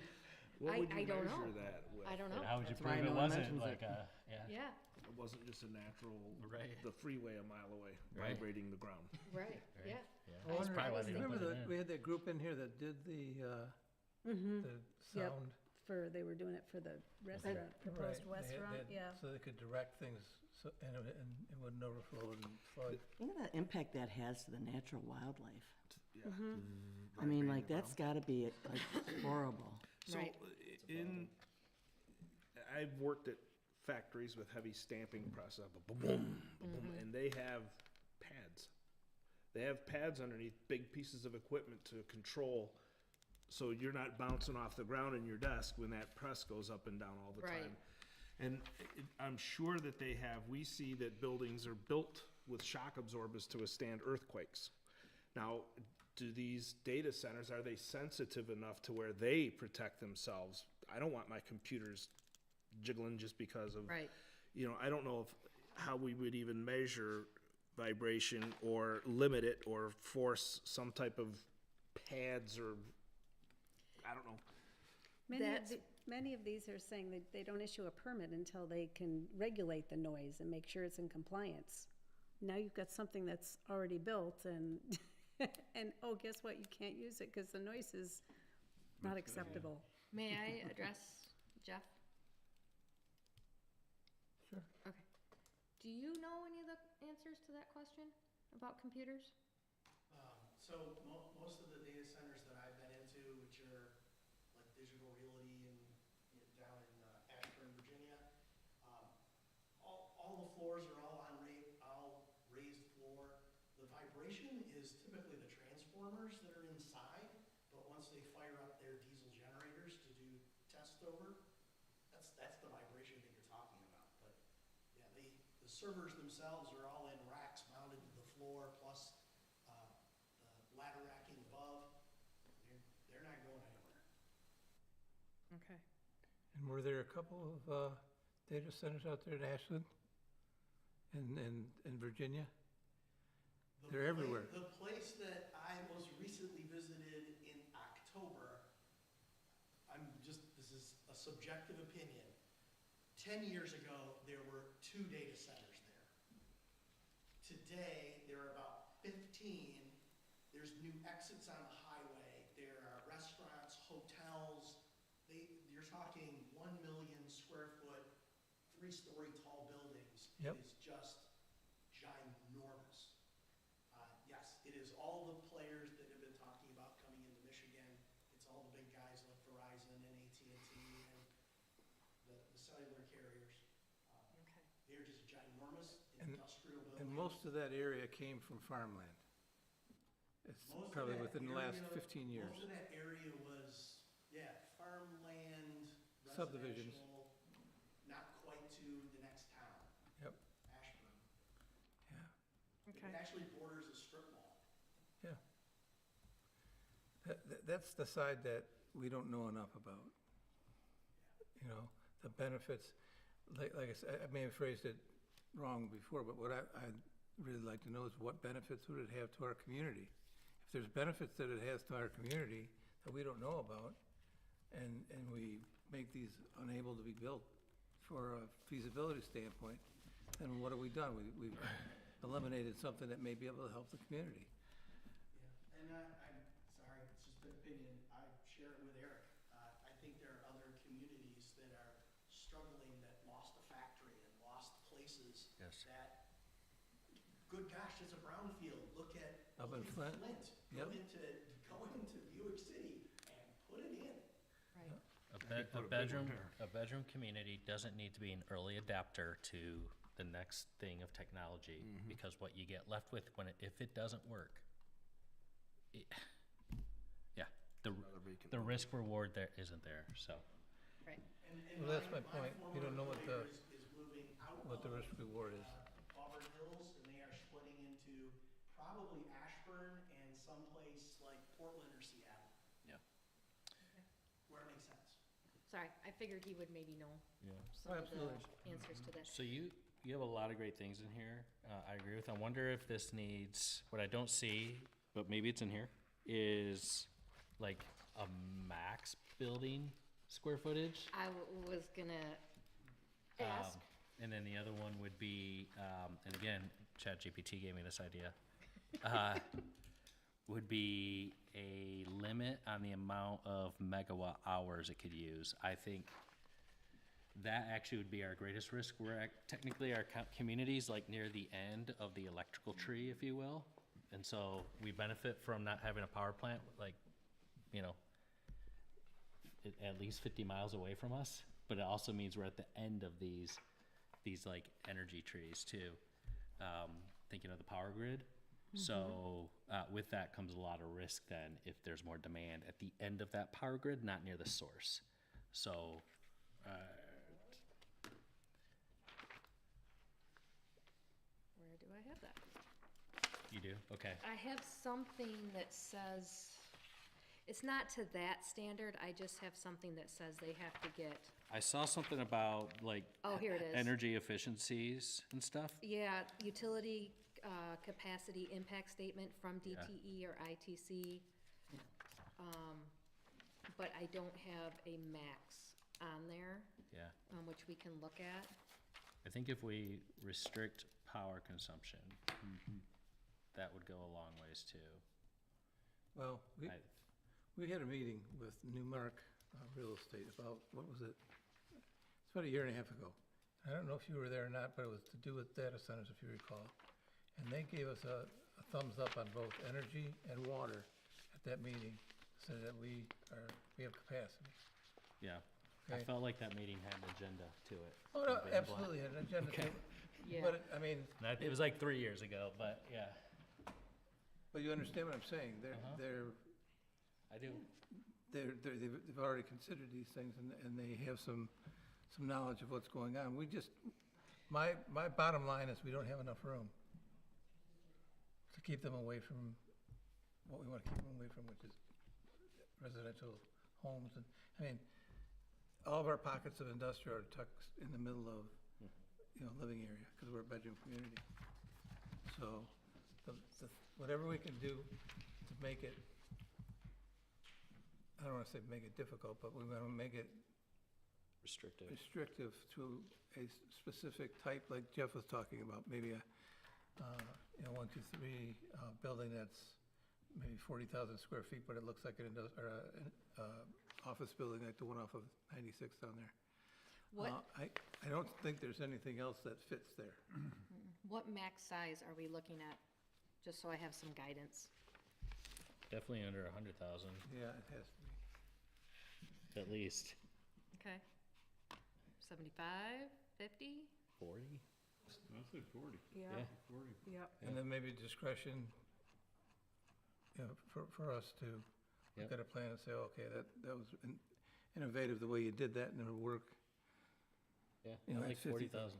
what would you I don't measure know. that with? I don't And know. how would you That's why prove it no one wasn't mentions like it. a, yeah. Yeah, It wasn't just a natural, Right. the freeway a mile away, Right. vibrating the ground. Right, yeah. I wonder- probably why they don't Remember put it that, in. we had that group in here that did the Yep. sound. They were doing it for the restaurant, proposed Right, they had- restaurant, they- yeah. So they could direct things, so, and it wouldn't overflow and flood. Think of the impact that has to the natural wildlife. Yeah. I mean, Vibrating like, the that's ground. gotta be, like, horrible. So, Right. I've worked at factories with heavy stamping process, boom, boom, boom, and they have pads. They have pads underneath big pieces of equipment to control, so you're not bouncing off the ground in your desk when that press goes up and down all the Right. time. And I'm sure that they have, we see that buildings are built with shock absorbers to withstand earthquakes. Now, do these data centers, are they sensitive enough to where they protect themselves? I don't want my computers jiggling just because of, Right. I don't know how we would even measure vibration or limit it or force some type of pads or, I don't know. Many of these are saying that they don't issue a permit until they can regulate the noise and make sure it's in compliance. Now you've got something that's already built and, and oh, guess what? You can't use it because the noise is not acceptable. May I address Jeff? Sure. Okay. Do you know any of the answers to that question about computers? So most of the data centers that I've been into, which are like Digital Realty and down in Ashburn, Virginia, all the floors are all all raised floor. The vibration is typically the transformers that are inside, but once they fire up their diesel generators to do test over, that's the vibration that you're talking about. But yeah, the servers themselves are all in racks mounted to the floor, plus the ladder racking above. They're not going anywhere. Okay. And were there a couple of data centers out there at Ashland in Virginia? They're everywhere. The place that I most recently visited in October, this is a subjective opinion. 10 years ago, there were 2 data centers there. Today, there are about 15. There's new exits on the highway. There are restaurants, hotels. You're talking 1 million square foot, 3-story tall buildings. Yep. It is just ginormous. Yes, it is all the players that have been talking about coming into Michigan. It's all the big guys like Verizon and AT&T and the cellular carriers. Okay. They're just ginormous And- industrial buildings. And most of that area came from farmland. It's Most of probably that within the last area- 15 years. Most of that area was, farmland, Subdivisions. residential, not quite to the next town, Yep, Ashburn. yeah. It actually borders a strip mall. Yeah. That's the side that we don't know enough about. You know, the benefits, like I said, I may have phrased it wrong before, but what I'd really like to know is what benefits would it have to our community? If there's benefits that it has to our community that we don't know about, and we make these unable to be built for a feasibility standpoint, then what have we done? We've eliminated something that may be able to help the community. Yeah, and I'm sorry, it's just an opinion, I share it with Eric. I think there are other communities that are struggling, that lost a factory and lost places. Yes. That, good gosh, it's a brownfield, look at. Up in Flint. Yep. Go into Buick City and put it in. Right. A bedroom community doesn't need to be an early adapter to the next thing of technology, because what you get left with if it doesn't work, the risk reward there isn't there, so. Right. And Well, that's my point. You don't know what the- former employer is moving out what the of, risk reward is. Auburn Hills, and they are splitting into probably Ashburn and someplace like Portland or Seattle. Yeah. Where it makes sense. Sorry, I figured he would maybe know Yeah. some of the Absolutely. answers to that. So you have a lot of great things in here. I agree with. I wonder if this needs, what I don't see, but maybe it's in here, is like a max building square footage. I was gonna ask And then the other one would be, and again, ChatGPT gave me this idea, would be a limit on the amount of megawatt hours it could use. I think that actually would be our greatest risk. Technically, our community's like near the end of the electrical tree, if you will. And so we benefit from not having a power plant, like, you know, at least 50 miles away from us. But it also means we're at the end of these like energy trees too. Thinking of the power grid. So with that comes a lot of risk then if there's more demand at the end of that power grid, not near the source. So Where do I have that? you do? Okay. I have something that says, it's not to that standard, I just have something that says they have to get, I saw something about like oh, here it is. energy efficiencies and stuff. Yeah, utility capacity impact statement from DTE or ITC. But I don't have a max on there, Yeah. which we can look at. I think if we restrict power consumption, that would go a long ways too. Well, I- we had a meeting with Newmark Real Estate about, what was it? It's about a year and a half ago. I don't know if you were there or not, but it was to do with data centers, if you recall. And they gave us a thumbs up on both energy and water at that meeting, so that we have capacity. Yeah. I Okay. felt like that meeting had an agenda to it. Oh, no, Being blunt. absolutely, an agenda. Okay. Yeah. But, I mean, It was like 3 years ago, but yeah, but you understand what I'm saying? I do. They've already considered these things, and they have some knowledge of what's going on. My bottom line is we don't have enough room to keep them away from what we want to keep them away from, which is residential homes. And, I mean, all of our pockets of industrial are tucked in the middle of, living area, because we're a bedroom community. So, whatever we can do to make it, I don't want to say make it difficult, but we want to make it restrictive to a specific type, like Jeff was talking about, maybe a, 1, 2, 3 building that's maybe 40,000 square feet, but it looks like an office building like the one off of 96 down there. What, I don't think there's anything else that fits there. what max size are we looking at? Just so I have some guidance. Definitely under 100,000 Yeah, it has to be. at least. Okay. 75, 50? 40? I said 40. Yeah, Yeah. 40. yep. And then maybe discretion, for us to look Yep. at a plan and say, okay, that was innovative the way you did that, and it'll work. Yeah, You know, I like at 50,000. 40,000.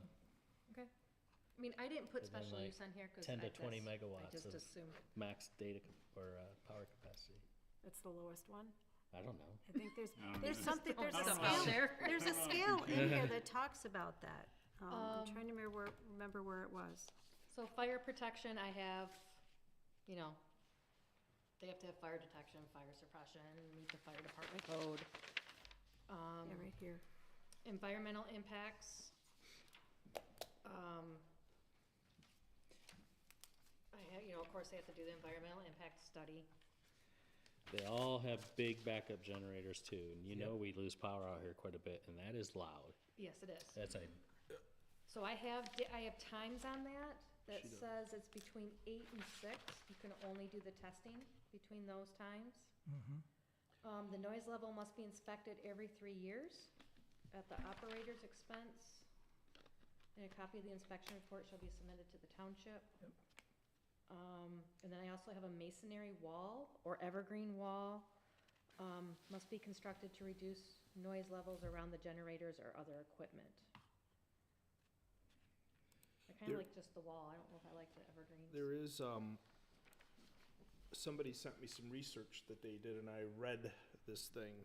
Okay. I mean, I didn't put And then, special like, use on here because 10 to 20 I megawatts just of assumed. max data power capacity. That's the lowest one. I don't know. I think there's it's- something, there's a Don't scale, share. there's a scale in here that talks about that. I'm trying to remember where it was. So fire protection, I have, they have to have fire detection, fire suppression, meet the fire department code. Yeah, right here. Environmental impacts. Of course, they have to do the environmental impact study. They all have big backup generators too, and we lose power out here quite a bit, and that is loud. Yes, it is. That's So I have times on that says it's between 8 and 6. You can only do the testing between those times. The noise level must be inspected every 3 years at the operator's expense. And a copy of the inspection report shall be submitted to the township. Yep. And then I also have a masonry wall or evergreen wall, must be constructed to reduce noise levels around the generators or other equipment. I kind There- of like just the wall. I don't know if I like the evergreens. There is, somebody sent me some research that they did, and I read this thing.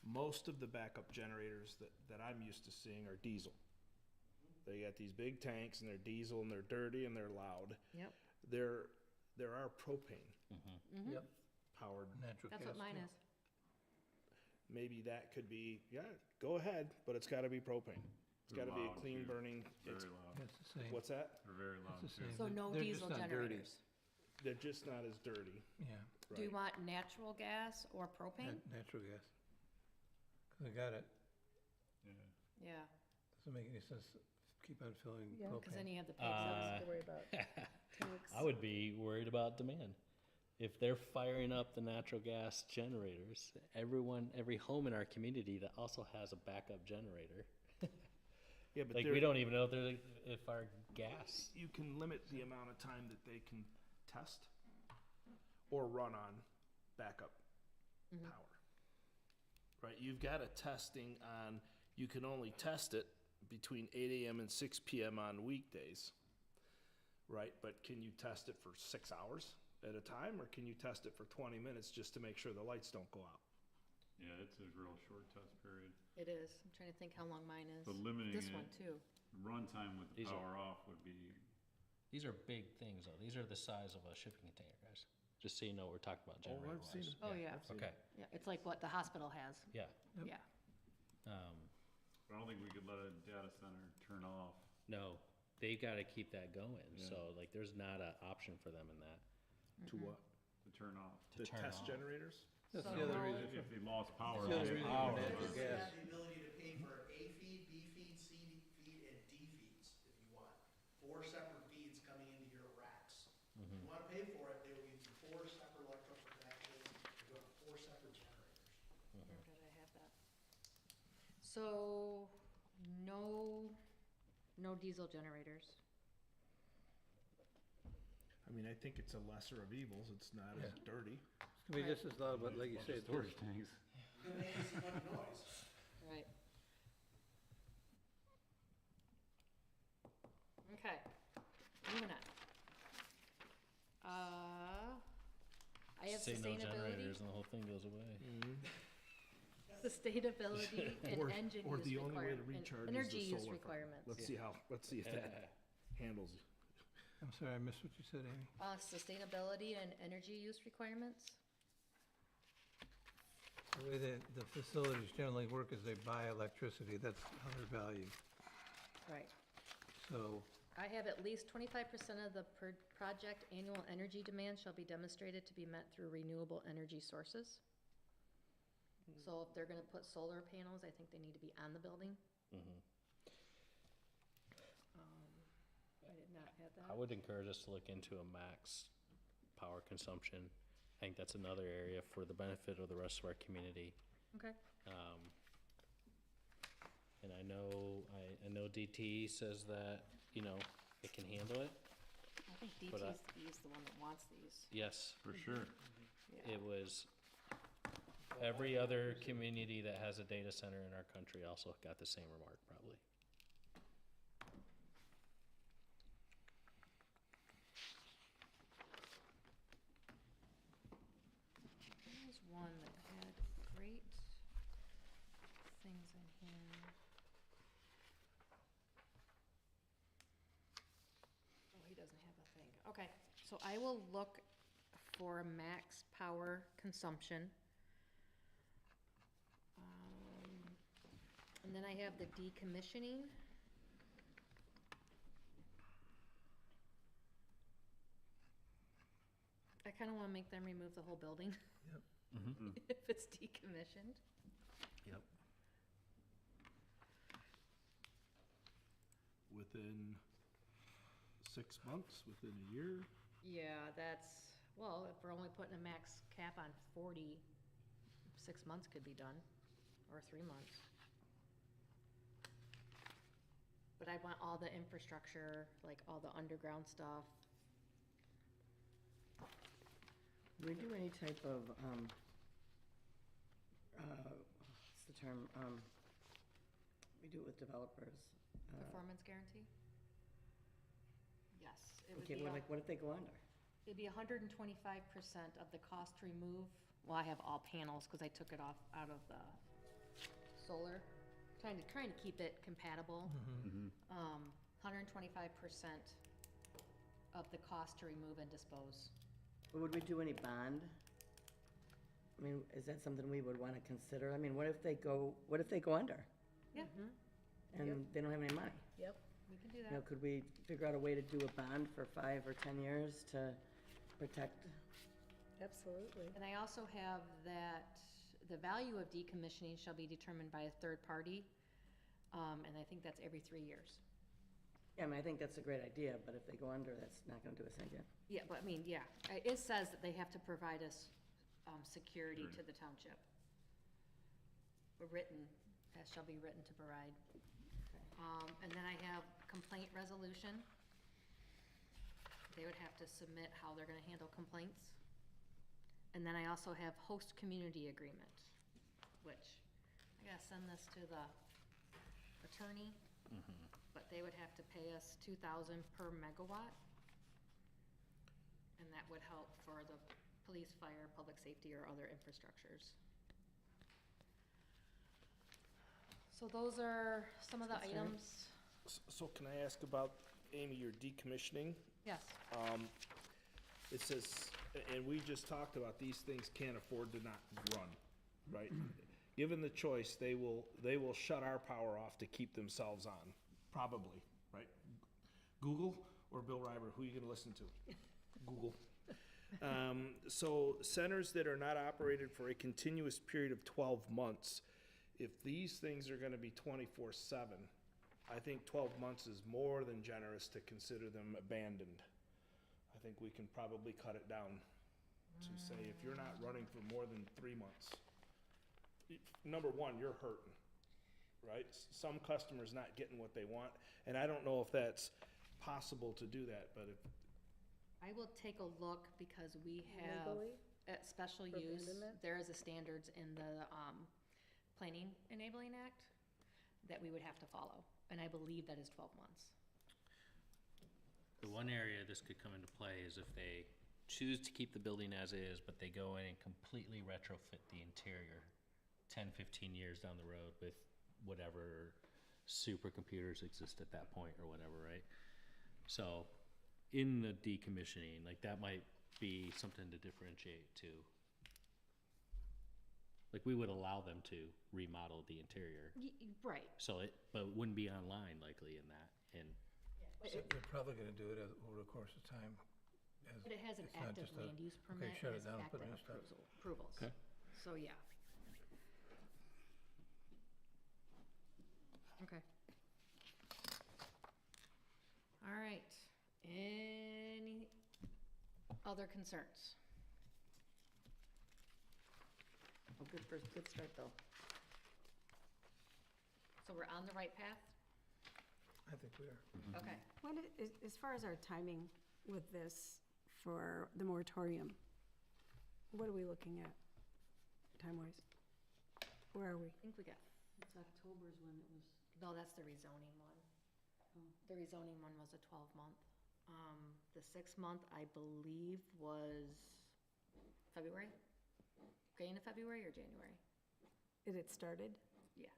Most of the backup generators that I'm used to seeing are diesel. They got these big tanks, and they're diesel, and they're dirty, and they're loud. Yep. There are propane Yep, powered. natural gas. That's what mine too. is. Maybe that could be, go ahead, but it's gotta be propane. They're gotta be a loud, clean too. burning, Very loud. That's the same. what's that? They're very loud It's the too. same. So no They're just diesel not dirty. generators. They're just not as dirty. Yeah, Do you Right. want natural gas or propane? natural gas. 'Cause I got it. Yeah. Yeah, Doesn't make any sense to keep on filling Yeah. because then propane. you have the pay To worry about tanks. I would be worried about demand. If they're firing up the natural gas generators, every home in our community that also has a backup generator, Yeah, but like we don't even know if our gas. you can limit the amount of time that they can test or run on backup power. Right, you've got a testing on, you can only test it between 8 AM and 6 PM on weekdays. Right, but can you test it for 6 hours at a time, or can you test it for 20 minutes just to make sure the lights don't go out? Yeah, it's a real short test period. It is. I'm trying to think how long mine is. But limiting This it, one too. runtime with the These are- power off would be, These are big things, though. These are the size of a shipping container, guys. Just so you know, we're talking about generator wise. Oh, yeah. Okay, Yeah, it's like what the hospital has. yeah. Yeah. I don't think we could let a data center turn off. No, they gotta keep that going, Yeah. so like, there's not an option for them in that. To what? To turn off. To The turn test off. generators? That's So the other no- reason. If they lost power. That's the other they reason power, for natural but- gas. The ability to pay for A feed, B feed, C feed, and D feeds, if you want. 4 separate feeds coming into your racks. If you wanna pay for it, they will give you 4 separate electrical connections, and go to 4 separate generators. Where did I have that? So, no diesel generators. I mean, I think it's a lesser of evils, it's not as dirty. It's gonna be just as loud, but like you Bunch of said, storage tanks. You can make as much noise. Right. Okay, moving on. I have Say no sustainability, generators and the whole thing goes away. sustainability and Or- engine or use the only way to requirement, recharge is energy the use solar farm. requirements. Let's see if that handles it. I'm sorry, I missed what you said, Amy. Sustainability and energy use requirements. The way that the facilities generally work is they buy electricity, that's how they're valued. Right. So, I have at least 25% of the project annual energy demand shall be demonstrated to be met through renewable energy sources. So if they're gonna put solar panels, I think they need to be on the building. I did not have that. I would encourage us to look into a max power consumption. I think that's another area for the benefit of the rest of our community. Okay. And I know DT says that, it can handle it. I think But, DT's the one that wants these. Yes, For sure. it was, every other community that has a data center in our country also got the same remark, probably. There was one that had great things in here. Oh, he doesn't have a thing. Okay, so I will look for a max power consumption. And then I have the decommissioning. I kinda wanna make them remove the whole building. If it's decommissioned. Yep. Within 6 months, within a year? Yeah, that's, well, if we're only putting a max cap on 40, 6 months could be done, or 3 months. But I want all the infrastructure, like all the underground stuff. Do we do any type of, what's the term, we do it with developers? Performance guarantee? Yes, it would Okay, be, well, like, what if they go under? it'd be 125% of the cost to remove, well, I have all panels, cause I took it off, out of the solar, trying to keep it compatible. 125% of the cost to remove and dispose. Would we do any bond? I mean, is that something we would wanna consider? I mean, what if they go under? Yeah. and they don't have any money. Yep, we can do You know, that. could we figure out a way to do a bond for 5 or 10 years to protect? Absolutely. And I also have that the value of decommissioning shall be determined by a third party, and I think that's every 3 years. Yeah, I mean, I think that's a great idea, but if they go under, that's not gonna do us any good. Yeah, but I mean, yeah, it says that they have to provide us, security to the township. Written, as shall be written to provide. And then I have complaint resolution. They would have to submit how they're gonna handle complaints. And then I also have host community agreement, which I gotta send this to the attorney. But they would have to pay us 2,000 per megawatt. And that would help for the police, fire, public safety, or other infrastructures. So those are some of the items. So can I ask about, Amy, your decommissioning? Yes, It says, and we just talked about, these things can't afford to not run, right? Given the choice, they will shut our power off to keep themselves on, probably, right? Google or Bill Reiber, who are you gonna listen to? Google. So centers that are not operated for a continuous period of 12 months, if these things are gonna be 24/7, I think 12 months is more than generous to consider them abandoned. I think we can probably cut it down to say, if you're not running for more than 3 months, number one, you're hurting, right? Some customers not getting what they want, and I don't know if that's possible to do that, but if, I will take a look because we have, Legally? at special For use, abandonment? there is a standards in the, Planning Enabling Act that we would have to follow, and I believe that is 12 months. The one area this could come into play is if they choose to keep the building as is, but they go in and completely retrofit the interior 10, 15 years down the road with whatever supercomputers exist at that point or whatever, right? So in the decommissioning, like that might be something to differentiate too. Like we would allow them to remodel the interior, Right. so it, but it wouldn't be online likely in that, and So they're probably gonna do it over the course of time. as- But it has an it's not active just a, land use permit, shut and it it's down, put active new stuff. approvals. Okay. So, yeah. Okay. All right, any other concerns? Oh, good start, though. So we're on the right path? I think we are. Okay. As far as our timing with this for the moratorium, what are we looking at, time-wise? Where are we? I think we got, It's October's when it was. no, that's the rezoning one. The rezoning one was a 12-month. The 6-month, I believe, was February? Beginning of February or January? Is it started? Yeah.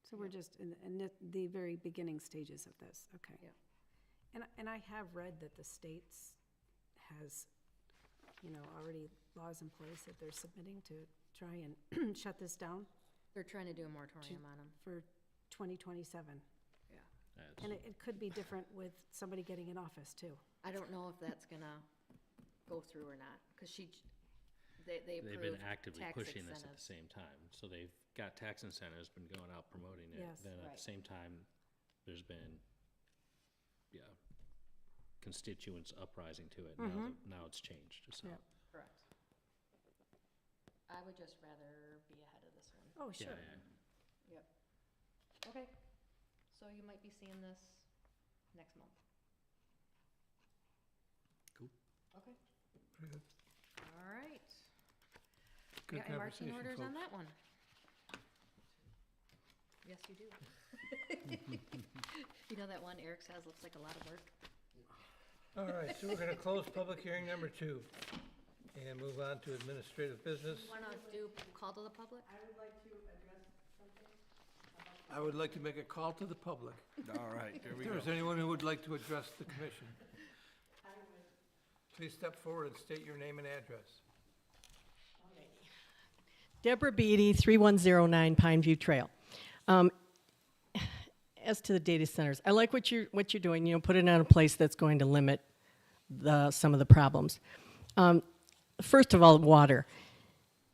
So we're just in the very beginning stages of this, okay. Yeah. And I have read that the states has, already laws in place that they're submitting to try and shut this down They're trying to do a moratorium on them. for 2027. Yeah. that's. And it could be different with somebody getting in office, too. I don't know if that's gonna go through or not, because they They've approved been actively tax pushing this at the incentives. same time, so they've got tax incentives, been going out promoting it. Yes. Then at Right. the same time, there's been, constituents uprising to it. Now it's changed, so. Yeah. Correct. I would just rather be ahead of this one. Oh, Yeah, sure. yeah. Yep. Okay, so you might be seeing this next month. Cool. Okay, Pretty good. all right. Good Got any marching conversation, orders on folks. that one? Yes, you do. You know that one Eric says looks like a lot of work? All right, so we're gonna close public hearing number 2 and move on to administrative business. Want to do call to the public? I would like to make a call to the public. all right, there we If go. there's anyone who would like to address the commission. Please step forward and state your name and address. Deborah Beatty, 3109 Pine View Trail. As to the data centers, I like what you're doing, put it in a place that's going to limit some of the problems. First of all, water.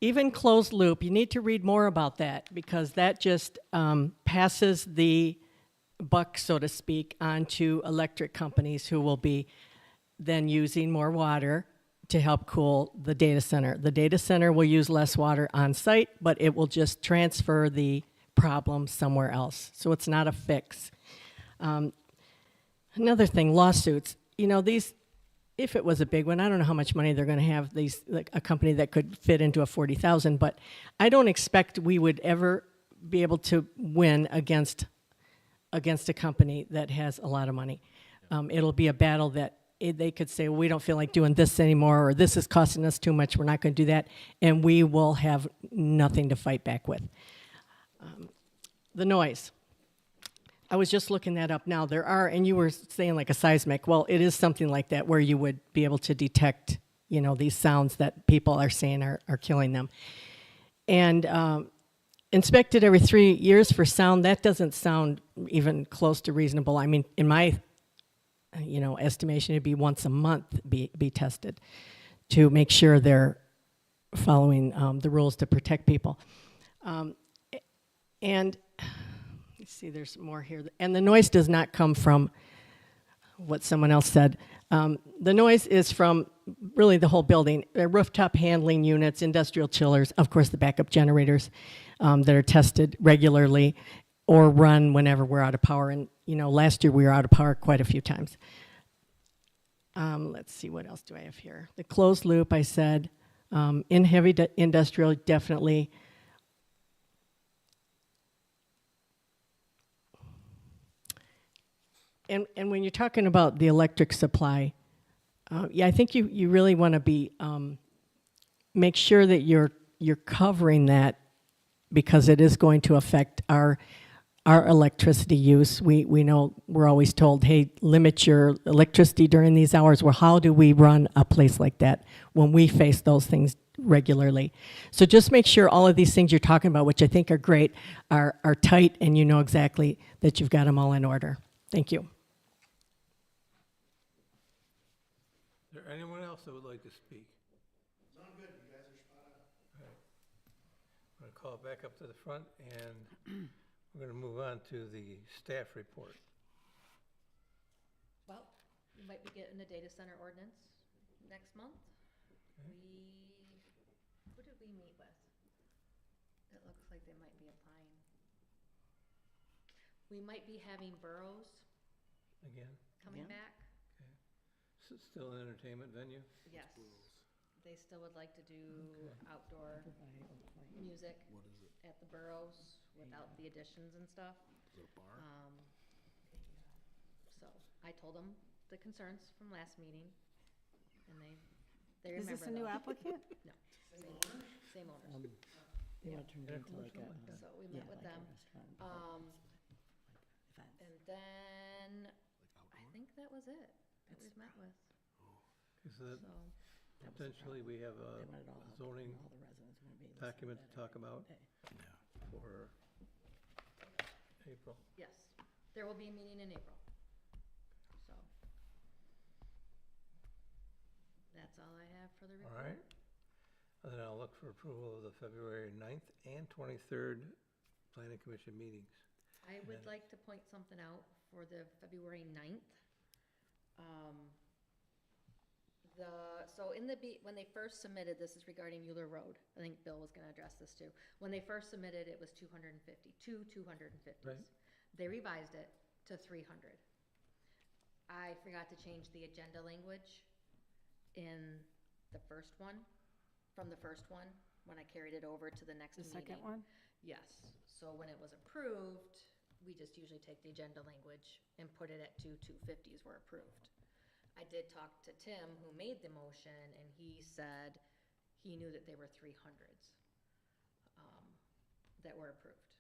Even closed loop, you need to read more about that because that just passes the buck, so to speak, onto electric companies who will be then using more water to help cool the data center. The data center will use less water on site, but it will just transfer the problem somewhere else. So it's not a fix. Another thing, lawsuits. These, if it was a big one, I don't know how much money they're going to have, these, like a company that could fit into a 40,000, but I don't expect we would ever be able to win against a company that has a lot of money. It'll be a battle that they could say, well, we don't feel like doing this anymore, or this is costing us too much, we're not going to do that, and we will have nothing to fight back with. The noise. I was just looking that up now. There are, and you were saying like a seismic. Well, it is something like that where you would be able to detect, these sounds that people are saying are killing them. And inspected every 3 years for sound, that doesn't sound even close to reasonable. I mean, in my, estimation, it'd be once a month be tested to make sure they're following the rules to protect people. And let's see, there's more here. And the noise does not come from what someone else said. The noise is from really the whole building. Rooftop handling units, industrial chillers, of course the backup generators that are tested regularly or run whenever we're out of power. And, last year we were out of power quite a few times. Let's see, what else do I have here? The closed loop, I said. In heavy industrial, definitely. And when you're talking about the electric supply, I think you really want to be make sure that you're covering that because it is going to affect our electricity use. We know we're always told, hey, limit your electricity during these hours. Well, how do we run a place like that when we face those things regularly? So just make sure all of these things you're talking about, which I think are great, are tight and you know exactly that you've got them all in order. Thank you. Is there anyone else that would like to speak? Sound good, you guys are spot on. All right. I'm going to call it back up to the front, and we're going to move on to the staff report. Well, we might be getting a data center ordinance next month. Who did we meet with? It looks like they might be applying. We might be having boroughs Again? coming back. Still an entertainment venue? Yes. They still would like to do outdoor music at the boroughs without the additions and stuff. Is it a bar? So I told them the concerns from last meeting, and they Is remember this a new those. applicant? No, same owners. They want to turn it into like a, So we met with like a them. restaurant. And then I think that was it that we've met with. So So potentially we have a They want it all out, zoning all the residents want to be able to see document to that talk every about day. for April. yes, there will be a meeting in April. So that's all I have for the report. All right. And then I'll look for approval of the February 9th and 23rd Planning Commission meetings. I would like to point something out for the February 9th. So when they first submitted, this is regarding Mueller Road. I think Bill was gonna address this too. When they first submitted, it was 250, 250s. Right. They revised it to 300. I forgot to change the agenda language in the first one, from the first one, when I carried it over to the next The meeting. second one? Yes, so when it was approved, we just usually take the agenda language and put it at 250s were approved. I did talk to Tim, who made the motion, and he said he knew that they were 300s that were approved.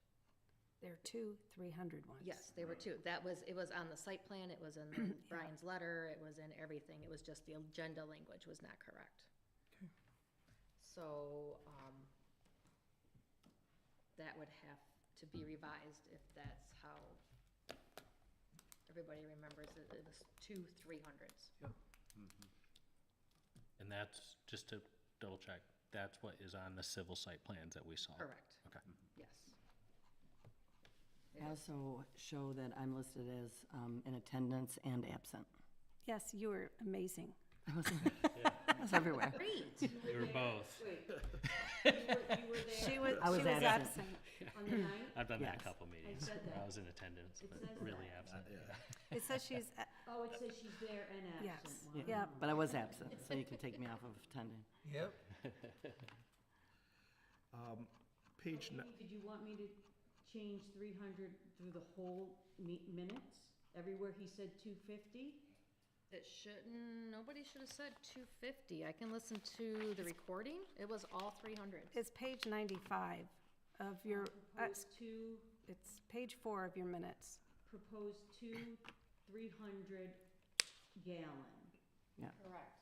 There are 2 300 ones. Yes, they were two. It was on the site plan, it was in Brian's letter, it was in everything. It was just the agenda language was not correct. So, that would have to be revised if that's how everybody remembers it. It was 2 300s. And that's, just to double check, that's what is on the civil site plans that we saw? Correct. Okay. Yes. I also show that I'm listed as in attendance and absent. Yes, you were amazing. I was everywhere. Great. We were both. I was absent. absent. On the ninth? I've done that Yes. a couple meetings. said that. I was in attendance, It but says really that. absent. It says she's, Oh, it says she's there and yes, absent. Wow. yeah. But I was absent, so you can take me off of attending. Yep. Page Amy, did you want me to change 300 through the whole minutes? Everywhere he said 250? It shouldn't, nobody should have said 250. I can listen to the recording. It was all 300s. It's page 95 of your, Proposed two, it's page 4 of your minutes. proposed 300 gallon. Correct.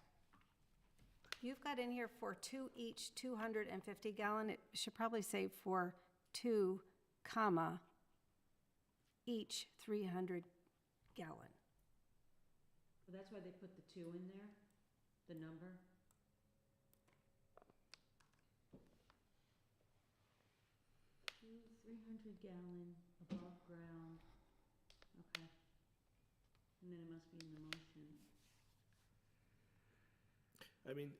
You've got in here for 2 each 250 gallon. It should probably say for 2, comma, each 300 gallon. Well, that's why they put the 2 in there, the number. Two 300 gallon above ground, okay. And then it must be in the motion. I mean,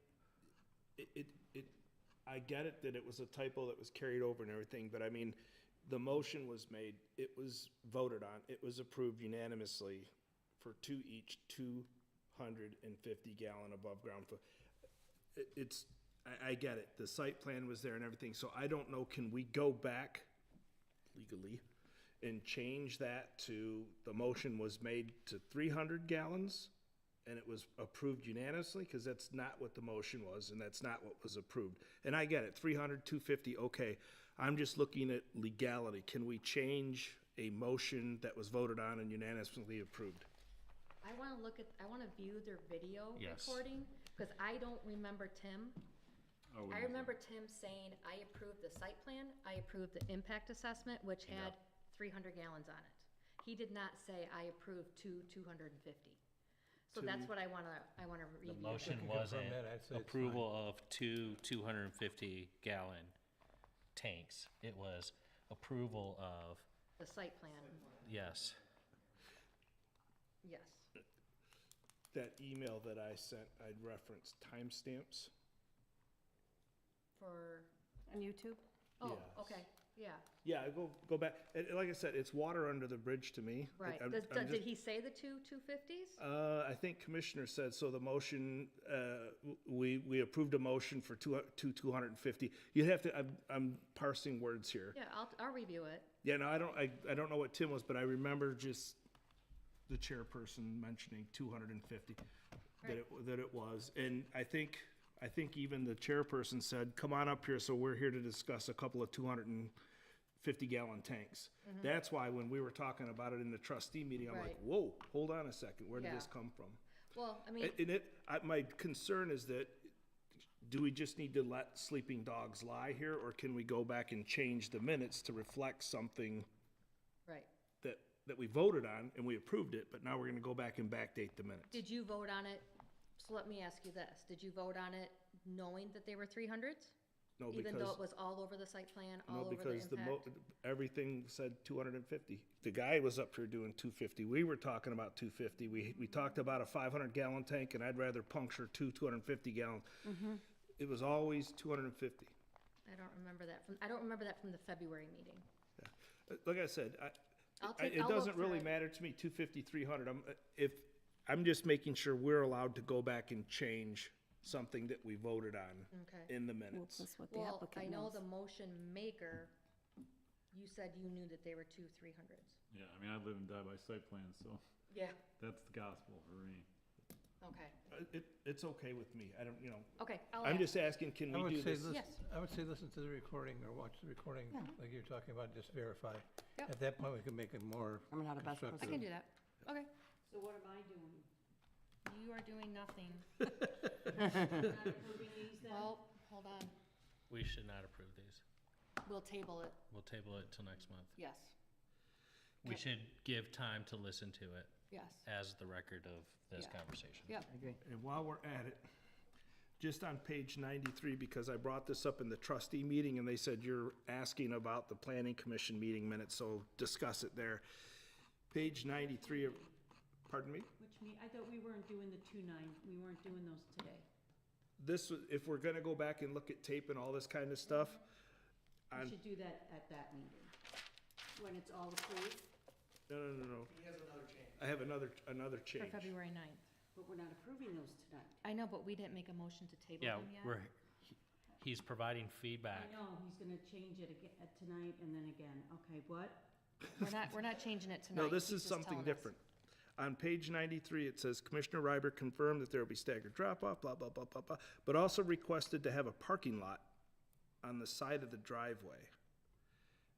I get it that it was a typo that was carried over and everything, but I mean, the motion was made, it was voted on, it was approved unanimously for 2 each 250 gallon above ground. I get it, the site plan was there and everything, so I don't know, can we go back legally and change that to, the motion was made to 300 gallons? And it was approved unanimously, because that's not what the motion was, and that's not what was approved. And I get it, 300, 250, okay. I'm just looking at legality. Can we change a motion that was voted on and unanimously approved? I want to view their video Yes. recording, because I don't remember Tim. Oh, I remember Tim saying, I approved the site plan, I approved the impact assessment, which had 300 gallons on it. He did not say, I approved 250. So that's what I wanna review. The motion Confirm wasn't that, I'd say it's approval of 250 gallon tanks. It was approval of, The site plan, yes. yes. That email that I sent, I'd referenced timestamps. For, On YouTube? oh, Yes. okay, yeah, Yeah, go back, and like I said, it's water under the bridge to me. right. I'm Did just- he say the 250s? I think Commissioner said, so the motion, we approved a motion for 250. You'd have to, I'm parsing words here. Yeah, I'll review it. Yeah, no, I don't know what Tim was, but I remember just the chairperson mentioning 250, that it was. And I think even the chairperson said, come on up here, so we're here to discuss a couple of 250 gallon tanks. That's why when we were talking about it in the trustee meeting, I'm like, Right. whoa, hold on a second, where did this Yeah. come from? Well, I mean, And my concern is that, do we just need to let sleeping dogs lie here, or can we go back and change the minutes to reflect something right. that we voted on and we approved it, but now we're gonna go back and backdate the minutes? Did you vote on it? So let me ask you this. Did you vote on it knowing that they were 300s? No, Even though because, it was all over the site plan, all no, over the because impact? everything said 250. The guy was up here doing 250. We were talking about 250. We talked about a 500 gallon tank, and I'd rather puncture 250 gallons. It was always 250. I don't remember that from the February meeting. Like I said, I'll it look doesn't through really it. matter to me, 250, 300. I'm just making sure we're allowed to go back and change something that we voted on Okay. in the Well, minutes. that's what the Well, I applicant know knows. the motion maker, you said you knew that they were 2 300s. Yeah, I mean, I live and die by site plans, so Yeah. that's the gospel for me. Okay, It's okay with me. I don't, okay. I'll I'm ask. just asking, can I we would do say this? Yes. I would say listen to the recording or watch the recording, like you're talking about, just verify. Yep. At that point, we can make it more I'm not a best constructive. I can do that. Okay. So what am I doing? You are doing nothing. Not approving these then? Well, hold on. We should not approve these. We'll table it, We'll table it till next month. yes, We should give time to listen to it yes. as the record of this Yeah. conversation. Yep, I agree. And while we're at it, just on page 93, because I brought this up in the trustee meeting, and they said you're asking about the planning commission meeting minutes, so discuss it there. Page 93 of, pardon me? I thought we weren't doing the 2-9, we weren't doing those today. This, if we're gonna go back and look at tape and all this kind of stuff, We on, should do that at that meeting, when it's all approved, no. He has another change. I have another for change. February 9th. But we're not approving those tonight. I know, but we didn't make a motion to table Yeah, them yet. he's providing I feedback. know, he's gonna change it again, tonight and then again. Okay, what? We're not changing it tonight. No, this He's is just something telling us. different. On page 93, it says Commissioner Reiber confirmed that there will be staggered drop-off, blah, blah, blah, blah, blah, but also requested to have a parking lot on the side of the driveway.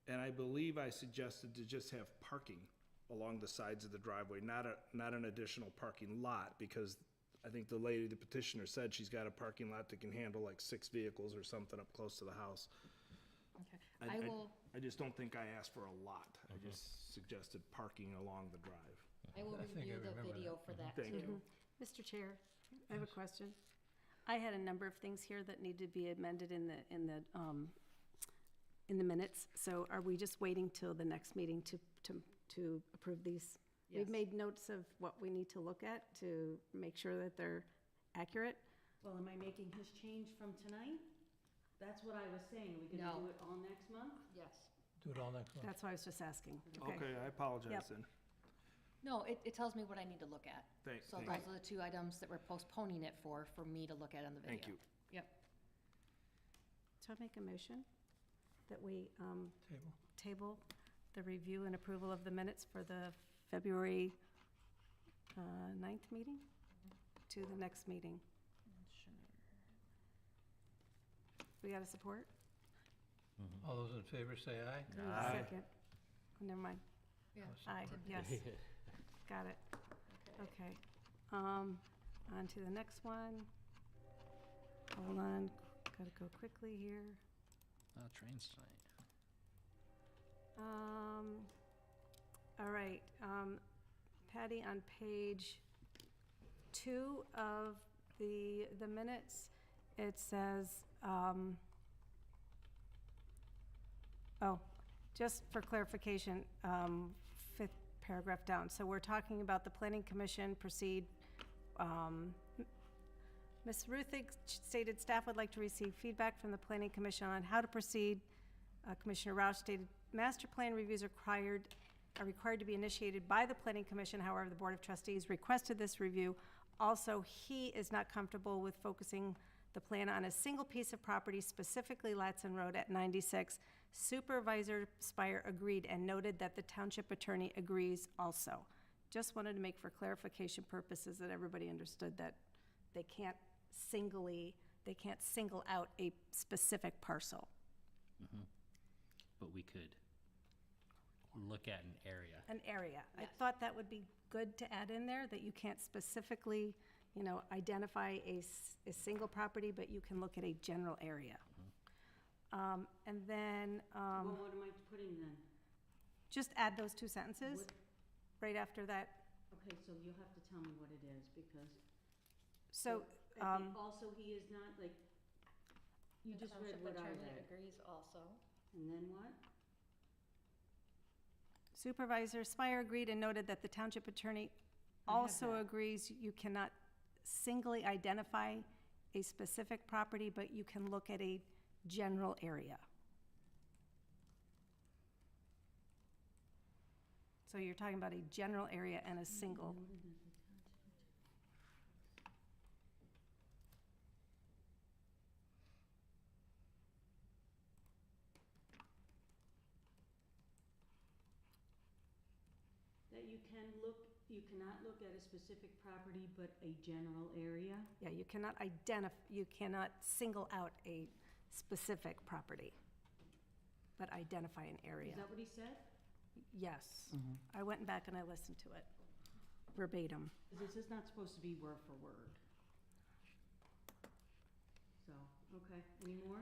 And I believe I suggested to just have parking along the sides of the driveway, not an additional parking lot, because I think the lady, the petitioner, said she's got a parking lot that can handle like 6 vehicles or something up close to the house. Okay. I will, I just don't think I asked for a lot. I just suggested parking along the drive. I will I think I review the remember video for that Thank too. you. Mr. Chair, I have a question. I had a number of things here that need to be amended in the minutes. So are we just waiting till the next meeting to approve these? Yes. We've made notes of what we need to look at to make sure that they're accurate. Well, am I making his change from tonight? That's what I was saying. Are we gonna No. do it all next month? Yes. Do it all next month. That's why I was just asking. Okay, I apologize Yep. then. No, it tells me what I need to look at. So Thank those are the 2 items that we're postponing it for me to look at on the video. Thank you. Yep. So I make a motion that we Table. table the review and approval of the minutes for the February 9th meeting to the next meeting. We got a support? All those in favor say aye. We need a Second. Oh, never mind. Yeah. Aye, yes. Got it. Okay. On to the next one. Hold on, gotta go quickly here. Trains tonight. All right, Patty, on page 2 of the minutes, it says, just for clarification, 5th paragraph down. So we're talking about the planning commission proceed. Ms. Ruthig stated staff would like to receive feedback from the planning commission on how to proceed. Commissioner Roush stated master plan reviews are required to be initiated by the planning commission. However, the board of trustees requested this review. Also, he is not comfortable with focusing the plan on a single piece of property, specifically Latson Road at 96. Supervisor Spire agreed and noted that the township attorney agrees also. Just wanted to make for clarification purposes that everybody understood that they can't single out a specific parcel. But we could look at an area. An area. I Yes. thought that would be good to add in there, that you can't specifically, identify a single property, but you can look at a general area. And then, Well, what am I putting then? just add those 2 sentences What- right after that. Okay, so you'll have to tell me what it is, because. So, Also, he is not, like, you just read what I read. agrees also. And then what? Supervisor Spire agreed and noted that the township attorney I have also that. agrees you cannot singly identify a specific property, but you can look at a general area. So you're talking about a general area and a single. That you cannot look at a specific property, but a general area? Yeah, you cannot single out a specific property, but identify an area. Is that what he said? Yes. I went back and I listened to it verbatim. This is not supposed to be word for word. So, Okay, any more?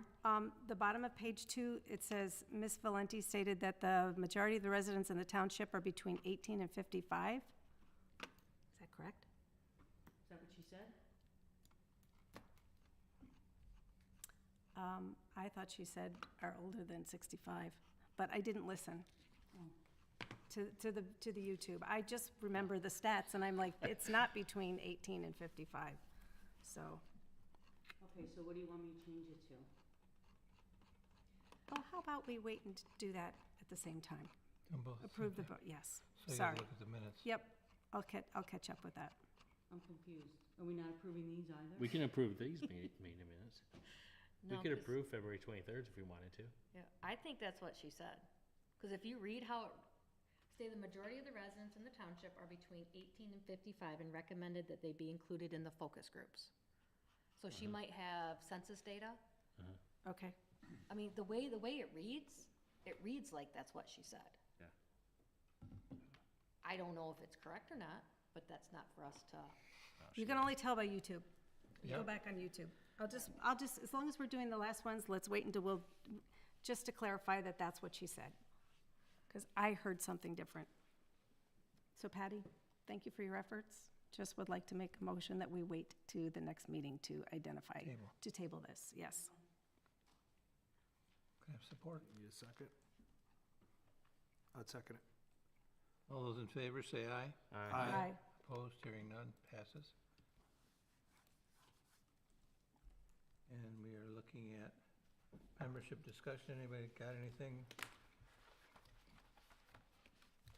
The bottom of page 2, it says, Ms. Valenti stated that the majority of the residents in the township are between 18 and 55. Is that correct? Is that what she said? I thought she said are older than 65, but I didn't listen to the YouTube. I just remember the stats, and I'm like, it's not between 18 and 55, so. Okay, so what do you want me to change it to? Well, how about we wait and do that at the same time? On both at the Approve same the time. vote, yes. So you Sorry. gotta look at the minutes. Yep, I'll catch up with that. I'm confused. Are we not approving these either? We can approve these meeting minutes. We No, could 'cause- approve February 23rd if we wanted to. Yeah, I think that's what she said. Because if you read how, say the majority of the residents in the township are between 18 and 55 and recommended that they be included in the focus groups. So she might have census data. Okay. I mean, the way it reads like that's what she said. Yeah. I don't know if it's correct or not, but that's not for us to, You can only tell by YouTube. Go Yep. back on YouTube. I'll just, as long as we're doing the last ones, let's wait until just to clarify that that's what she said. Because I heard something different. So Patty, thank you for your efforts. Just would like to make a motion that we wait to the next meeting to identify, Table. to table this, yes. Can I have support? Need a second? I'd second it. All those in favor, say aye. Aye. Opposed, hearing none, passes. And we are looking at membership discussion. Anybody got anything?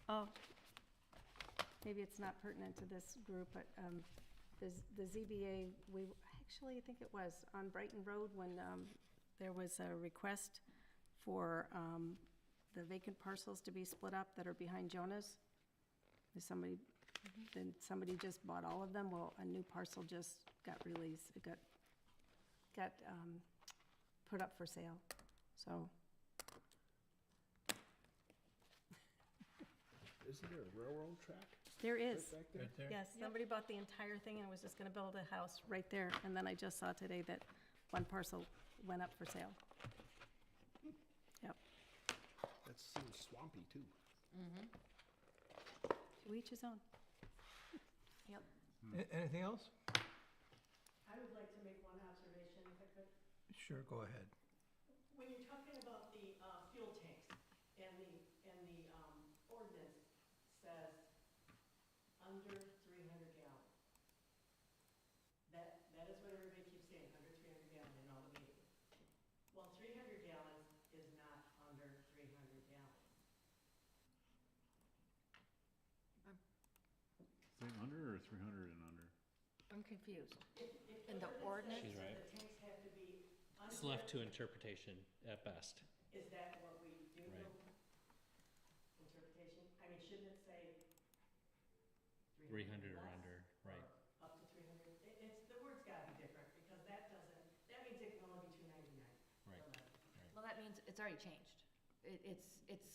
Oh, maybe it's not pertinent to this group, but the ZBA, I think it was on Brighton Road when there was a request for the vacant parcels to be split up that are behind Jonah's. Then somebody just bought all of them. Well, a new parcel just got released. It got put up for sale, so. Isn't there a railroad track There is. right back there? Right there? Yes, somebody bought the entire thing and was just gonna build a house right there, and then I just saw today that one parcel went up for sale. Yep, That seems swampy too. to each his own. yep. Anything else? I would like to make one observation, if I could. Sure, go ahead. When you're talking about the fuel tanks, and the ordinance says under 300 gallons. That is what everybody keeps saying, under 300 gallons in all the meetings. Well, 300 gallons is not under 300 gallons. Say under or 300 and under? I'm confused. If In the ordinance? She's right. The tanks have to be It's left to interpretation at best. Is that what we do? Right. Interpretation? I mean, shouldn't it say 300 or less under, right. Up to 300? The word's gotta be different, because that means it can only be 299. Right. Well, that means it's already changed.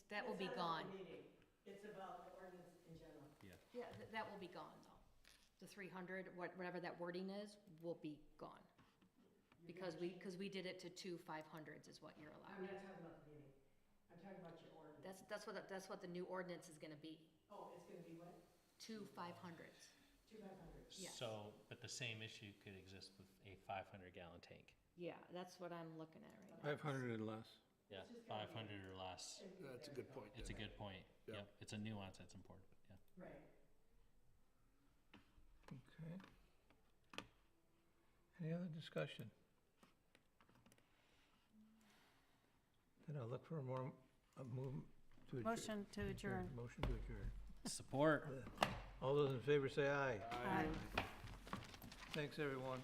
That will be gone. It's about the ordinance in general. Yeah, that will be gone, though. The 300, whatever that wording is, will be gone. Because we did it to 2 500s is what you're I'm allowed. not talking about the meeting. I'm talking about your ordinance. That's what the new ordinance is gonna be, Oh, it's gonna be what? 2 500s. 2,500. Yes. So, but the same issue could exist with a 500-gallon tank. Yeah, that's what I'm looking at right now. 500 and less. Yeah, 500 or less. That's a good point. It's a good point. Yeah. Yep, it's a nuance that's important, yeah. Right. Okay. Any other discussion? Then I'll look for a move to adjourn. Motion to adjourn. Motion to adjourn. Support. All those in favor say aye. Aye. Thanks, everyone.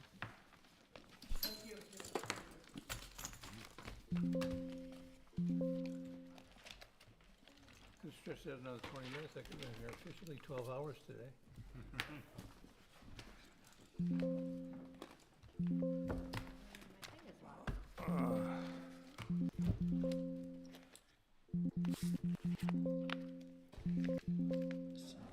Could stretch that another 20 minutes. I could have been here officially 12 hours today. My thing is loud.